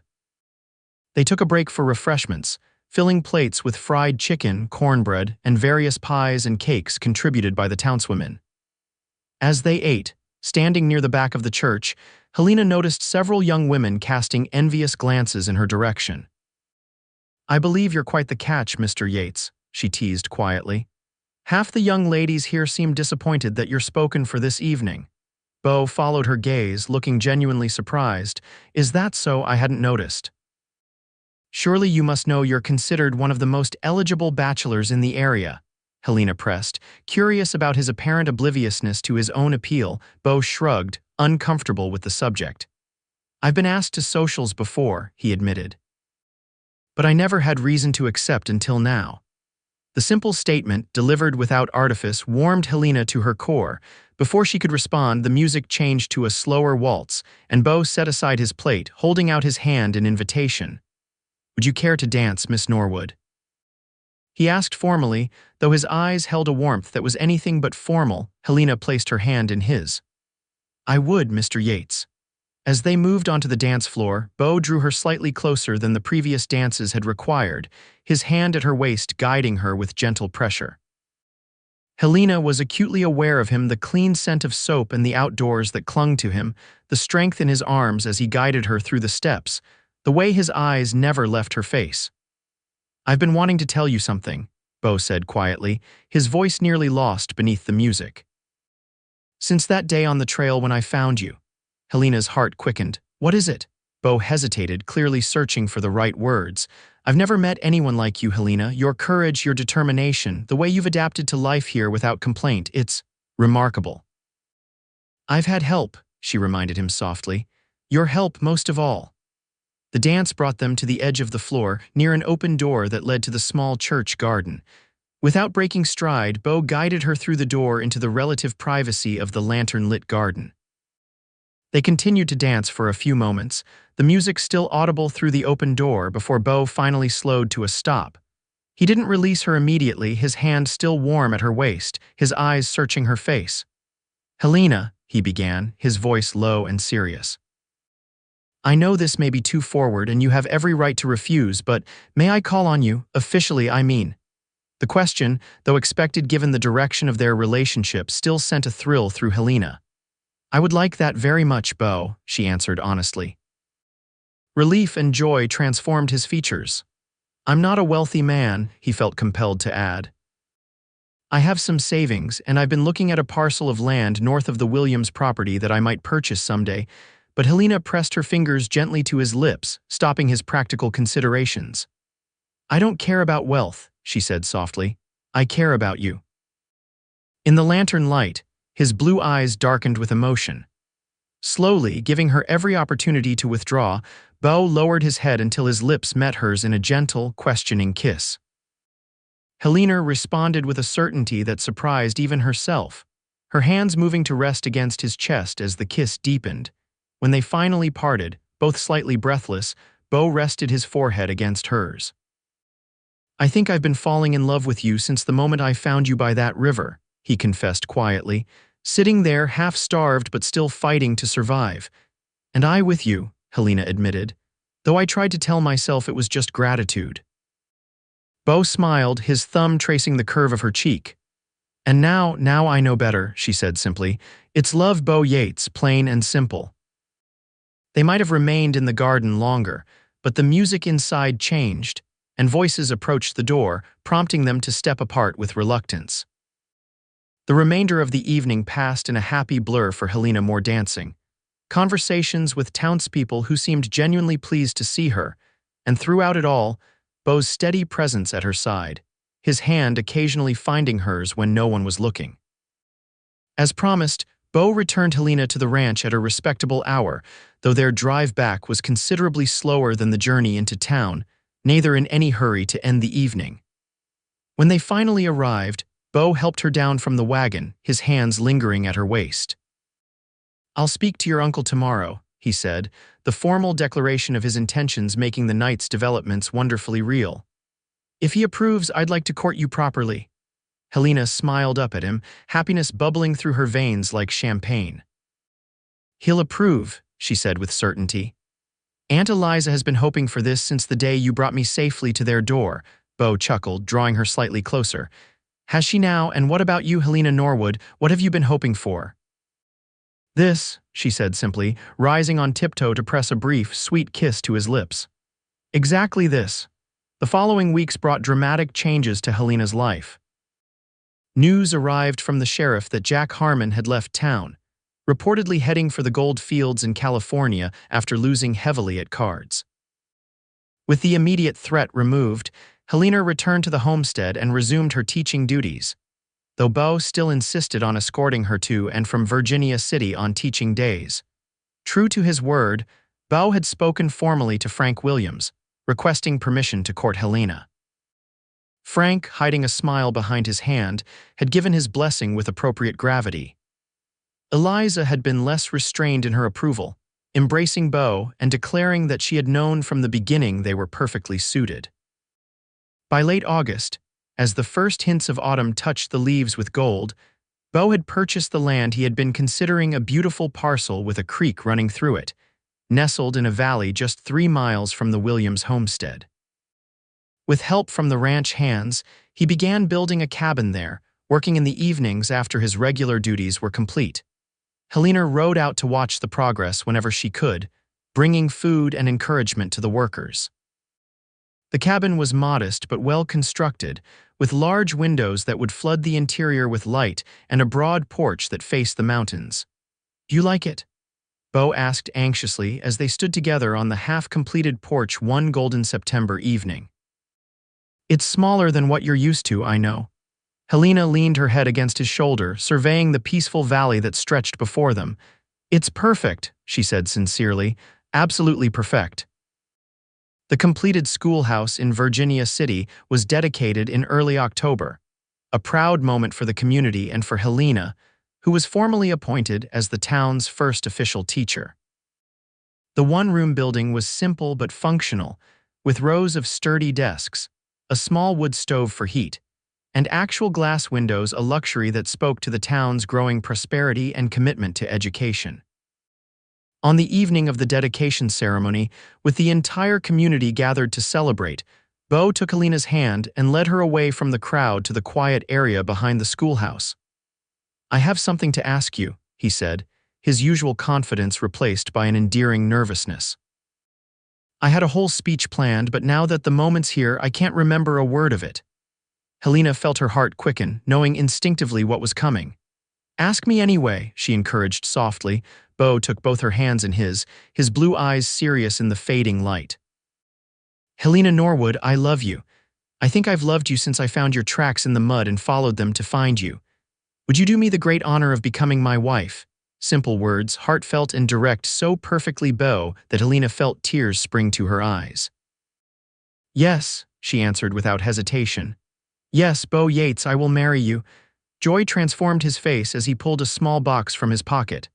They took a break for refreshments, filling plates with fried chicken, cornbread, and various pies and cakes contributed by the townswomen. As they ate, standing near the back of the church, Helena noticed several young women casting envious glances in her direction. "I believe you're quite the catch, Mr. Yates," she teased quietly. "Half the young ladies here seem disappointed that you're spoken for this evening." Beau followed her gaze, looking genuinely surprised. "Is that so? I hadn't noticed." "Surely you must know you're considered one of the most eligible bachelors in the area," Helena pressed, curious about his apparent obliviousness to his own appeal. Beau shrugged, uncomfortable with the subject. "I've been asked to socials before," he admitted. "But I never had reason to accept until now." The simple statement, delivered without artifice, warmed Helena to her core. Before she could respond, the music changed to a slower waltz, and Beau set aside his plate, holding out his hand in invitation. "Would you care to dance, Miss Norwood?" He asked formally, though his eyes held a warmth that was anything but formal. Helena placed her hand in his. "I would, Mr. Yates." As they moved onto the dance floor, Beau drew her slightly closer than the previous dances had required, his hand at her waist guiding her with gentle pressure. Helena was acutely aware of him, the clean scent of soap and the outdoors that clung to him, the strength in his arms as he guided her through the steps, the way his eyes never left her face. "I've been wanting to tell you something," Beau said quietly, his voice nearly lost beneath the music. "Since that day on the trail when I found you," Helena's heart quickened. "What is it?" Beau hesitated, clearly searching for the right words. "I've never met anyone like you, Helena. Your courage, your determination, the way you've adapted to life here without complaint, it's remarkable." "I've had help," she reminded him softly. "Your help most of all." The dance brought them to the edge of the floor, near an open door that led to the small church garden. Without breaking stride, Beau guided her through the door into the relative privacy of the lantern-lit garden. They continued to dance for a few moments, the music still audible through the open door before Beau finally slowed to a stop. He didn't release her immediately, his hand still warm at her waist, his eyes searching her face. "Helena," he began, his voice low and serious. "I know this may be too forward and you have every right to refuse, but may I call on you, officially I mean?" The question, though expected given the direction of their relationship, still sent a thrill through Helena. "I would like that very much, Beau," she answered honestly. Relief and joy transformed his features. "I'm not a wealthy man," he felt compelled to add. "I have some savings, and I've been looking at a parcel of land north of the Williams property that I might purchase someday," but Helena pressed her fingers gently to his lips, stopping his practical considerations. "I don't care about wealth," she said softly. "I care about you." In the lantern light, his blue eyes darkened with emotion. Slowly, giving her every opportunity to withdraw, Beau lowered his head until his lips met hers in a gentle, questioning kiss. Helena responded with a certainty that surprised even herself, her hands moving to rest against his chest as the kiss deepened. When they finally parted, both slightly breathless, Beau rested his forehead against hers. "I think I've been falling in love with you since the moment I found you by that river," he confessed quietly, sitting there half-starved but still fighting to survive. "And I with you," Helena admitted, though I tried to tell myself it was just gratitude. Beau smiled, his thumb tracing the curve of her cheek. "And now I know better," she said simply. "It's love, Beau Yates, plain and simple." They might have remained in the garden longer, but the music inside changed, and voices approached the door, prompting them to step apart with reluctance. The remainder of the evening passed in a happy blur for Helena, more dancing, conversations with townspeople who seemed genuinely pleased to see her, and throughout it all, Beau's steady presence at her side, his hand occasionally finding hers when no one was looking. As promised, Beau returned Helena to the ranch at a respectable hour, though their drive back was considerably slower than the journey into town, neither in any hurry to end the evening. When they finally arrived, Beau helped her down from the wagon, his hands lingering at her waist. "I'll speak to your uncle tomorrow," he said, the formal declaration of his intentions making the night's developments wonderfully real. "If he approves, I'd like to court you properly." Helena smiled up at him, happiness bubbling through her veins like champagne. "He'll approve," she said with certainty. "Aunt Eliza has been hoping for this since the day you brought me safely to their door," Beau chuckled, drawing her slightly closer. "Has she now, and what about you, Helena Norwood? What have you been hoping for?" "This," she said simply, rising on tiptoe to press a brief, sweet kiss to his lips. "Exactly this." The following weeks brought dramatic changes to Helena's life. News arrived from the sheriff that Jack Harmon had left town, reportedly heading for the gold fields in California after losing heavily at cards. With the immediate threat removed, Helena returned to the homestead and resumed her teaching duties, though Beau still insisted on escorting her to and from Virginia City on teaching days. True to his word, Beau had spoken formally to Frank Williams, requesting permission to court Helena. Frank, hiding a smile behind his hand, had given his blessing with appropriate gravity. Eliza had been less restrained in her approval, embracing Beau and declaring that she had known from the beginning they were perfectly suited. By late August, as the first hints of autumn touched the leaves with gold, Beau had purchased the land he had been considering, a beautiful parcel with a creek running through it, nestled in a valley just 3 miles from the Williams homestead. With help from the ranch hands, he began building a cabin there, working in the evenings after his regular duties were complete. Helena rode out to watch the progress whenever she could, bringing food and encouragement to the workers. The cabin was modest but well constructed, with large windows that would flood the interior with light and a broad porch that faced the mountains. "Do you like it?" Beau asked anxiously as they stood together on the half-completed porch one golden September evening. It's smaller than what you're used to, I know. Helena leaned her head against his shoulder, surveying the peaceful valley that stretched before them. It's perfect, she said sincerely, absolutely perfect. The completed schoolhouse in Virginia City was dedicated in early October, a proud moment for the community and for Helena, who was formally appointed as the town's first official teacher. The one-room building was simple but functional, with rows of sturdy desks, a small wood stove for heat, and actual glass windows, a luxury that spoke to the town's growing prosperity and commitment to education. On the evening of the dedication ceremony, with the entire community gathered to celebrate, Beau took Helena's hand and led her away from the crowd to the quiet area behind the schoolhouse. I have something to ask you, he said, his usual confidence replaced by an endearing nervousness. I had a whole speech planned, but now that the moment's here, I can't remember a word of it. Helena felt her heart quicken, knowing instinctively what was coming. Ask me anyway, she encouraged softly. Beau took both her hands in his blue eyes serious in the fading light. Helena Norwood, I love you. I think I've loved you since I found your tracks in the mud and followed them to find you. Would you do me the great honor of becoming my wife? Simple words, heartfelt and direct, so perfectly Beau that Helena felt tears spring to her eyes. Yes, she answered without hesitation. Yes, Beau Yates, I will marry you. Joy transformed his face as he pulled a small box from his pocket.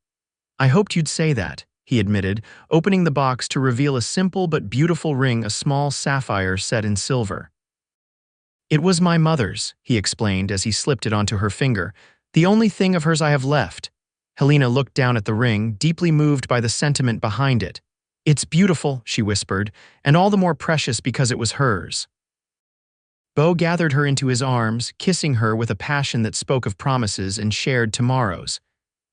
I hoped you'd say that, he admitted, opening the box to reveal a simple but beautiful ring, a small sapphire set in silver. It was my mother's, he explained as he slipped it onto her finger, the only thing of hers I have left. Helena looked down at the ring, deeply moved by the sentiment behind it. It's beautiful, she whispered, and all the more precious because it was hers. Beau gathered her into his arms, kissing her with a passion that spoke of promises and shared tomorrows.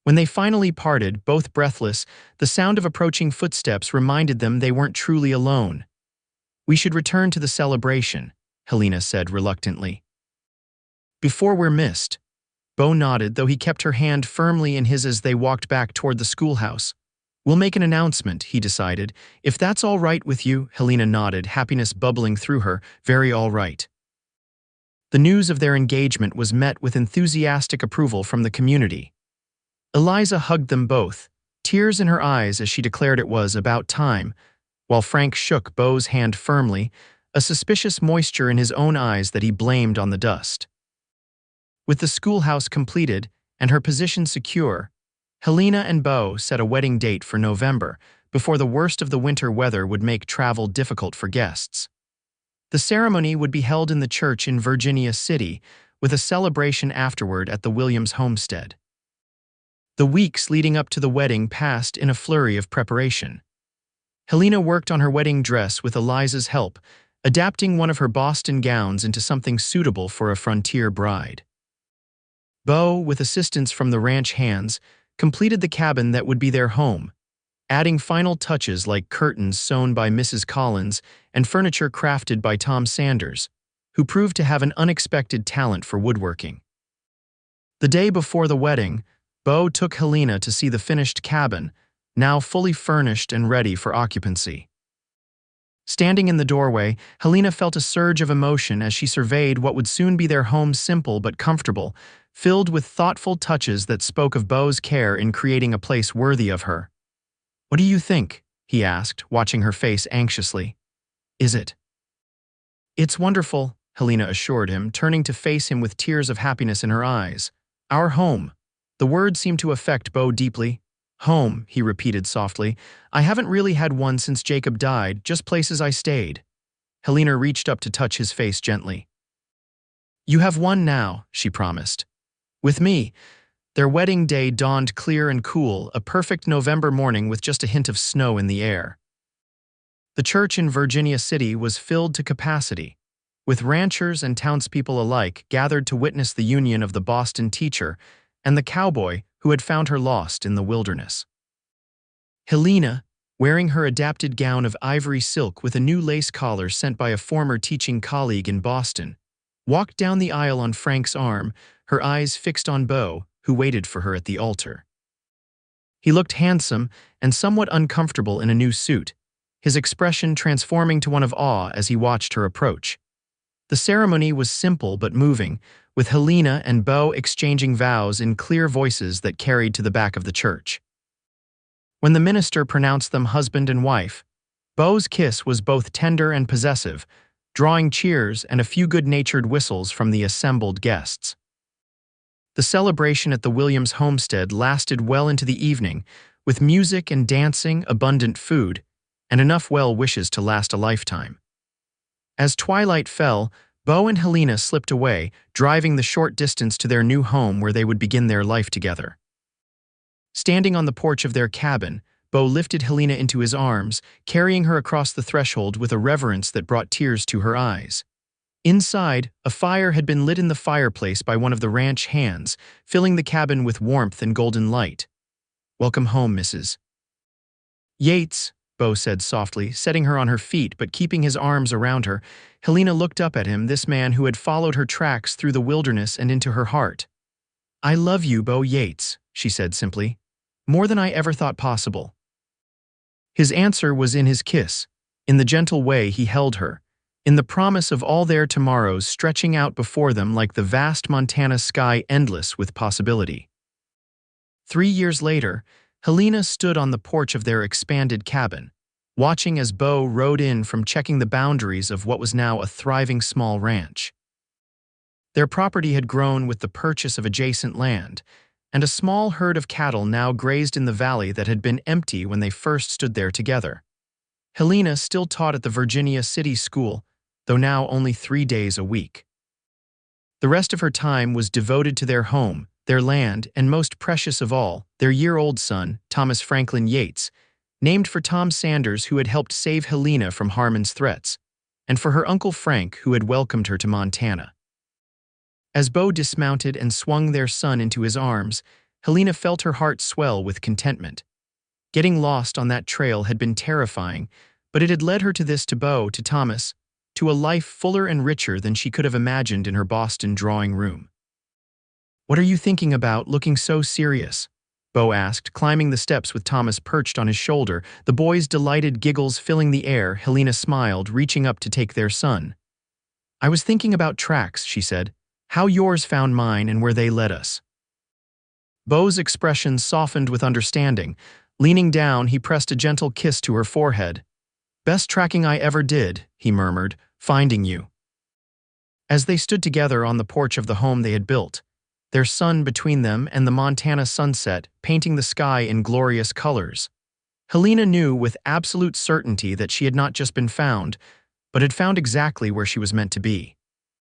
When they finally parted, both breathless, the sound of approaching footsteps reminded them they weren't truly alone. We should return to the celebration, Helena said reluctantly. Before we're missed. Beau nodded, though he kept her hand firmly in his as they walked back toward the schoolhouse. We'll make an announcement, he decided. If that's all right with you, Helena nodded, happiness bubbling through her. Very all right. The news of their engagement was met with enthusiastic approval from the community. Eliza hugged them both, tears in her eyes as she declared it was about time, while Frank shook Beau's hand firmly, a suspicious moisture in his own eyes that he blamed on the dust. With the schoolhouse completed and her position secure, Helena and Beau set a wedding date for November, before the worst of the winter weather would make travel difficult for guests. The ceremony would be held in the church in Virginia City, with a celebration afterward at the Williams homestead. The weeks leading up to the wedding passed in a flurry of preparation. Helena worked on her wedding dress with Eliza's help, adapting one of her Boston gowns into something suitable for a frontier bride. Beau, with assistance from the ranch hands, completed the cabin that would be their home, adding final touches like curtains sewn by Mrs. Collins and furniture crafted by Tom Sanders, who proved to have an unexpected talent for woodworking. The day before the wedding, Beau took Helena to see the finished cabin, now fully furnished and ready for occupancy. Standing in the doorway, Helena felt a surge of emotion as she surveyed what would soon be their home, simple but comfortable, filled with thoughtful touches that spoke of Beau's care in creating a place worthy of her. What do you think? He asked, watching her face anxiously. Is it? It's wonderful, Helena assured him, turning to face him with tears of happiness in her eyes. Our home. The word seemed to affect Beau deeply. Home, he repeated softly. I haven't really had one since Jacob died, just places I stayed. Helena reached up to touch his face gently. You have one now, she promised. With me. Their wedding day dawned clear and cool, a perfect November morning with just a hint of snow in the air. The church in Virginia City was filled to capacity, with ranchers and townspeople alike gathered to witness the union of the Boston teacher and the cowboy who had found her lost in the wilderness. Helena, wearing her adapted gown of ivory silk with a new lace collar sent by a former teaching colleague in Boston, walked down the aisle on Frank's arm, her eyes fixed on Beau, who waited for her at the altar. He looked handsome and somewhat uncomfortable in a new suit, his expression transforming to one of awe as he watched her approach. The ceremony was simple but moving, with Helena and Beau exchanging vows in clear voices that carried to the back of the church. When the minister pronounced them husband and wife, Beau's kiss was both tender and possessive, drawing cheers and a few good-natured whistles from the assembled guests. The celebration at the Williams homestead lasted well into the evening, with music and dancing, abundant food, and enough well wishes to last a lifetime. As twilight fell, Beau and Helena slipped away, driving the short distance to their new home where they would begin their life together. Standing on the porch of their cabin, Beau lifted Helena into his arms, carrying her across the threshold with a reverence that brought tears to her eyes. Inside, a fire had been lit in the fireplace by one of the ranch hands, filling the cabin with warmth and golden light. "Welcome home, Mrs. Yates," Beau said softly, setting her on her feet but keeping his arms around her. Helena looked up at him, this man who had followed her tracks through the wilderness and into her heart. "I love you, Beau Yates," she said simply. "More than I ever thought possible." His answer was in his kiss, in the gentle way he held her, in the promise of all their tomorrows stretching out before them like the vast Montana sky endless with possibility. 3 years later, Helena stood on the porch of their expanded cabin, watching as Beau rode in from checking the boundaries of what was now a thriving small ranch. Their property had grown with the purchase of adjacent land, and a small herd of cattle now grazed in the valley that had been empty when they first stood there together. Helena still taught at the Virginia City School, though now only 3 days a week. The rest of her time was devoted to their home, their land, and most precious of all, their year-old son, Thomas Franklin Yates, named for Tom Sanders, who had helped save Helena from Harmon's threats, and for her Uncle Frank, who had welcomed her to Montana. As Beau dismounted and swung their son into his arms, Helena felt her heart swell with contentment. Getting lost on that trail had been terrifying, but it had led her to this, to Beau, to Thomas, to a life fuller and richer than she could have imagined in her Boston drawing room. "What are you thinking about, looking so serious?" Beau asked, climbing the steps with Thomas perched on his shoulder, the boys' delighted giggles filling the air. Helena smiled, reaching up to take their son. "I was thinking about tracks," she said, "how yours found mine and where they led us." Beau's expression softened with understanding. Leaning down, he pressed a gentle kiss to her forehead. "Best tracking I ever did," he murmured, "finding you." As they stood together on the porch of the home they had built, their son between them and the Montana sunset painting the sky in glorious colors, Helena knew with absolute certainty that she had not just been found, but had found exactly where she was meant to be.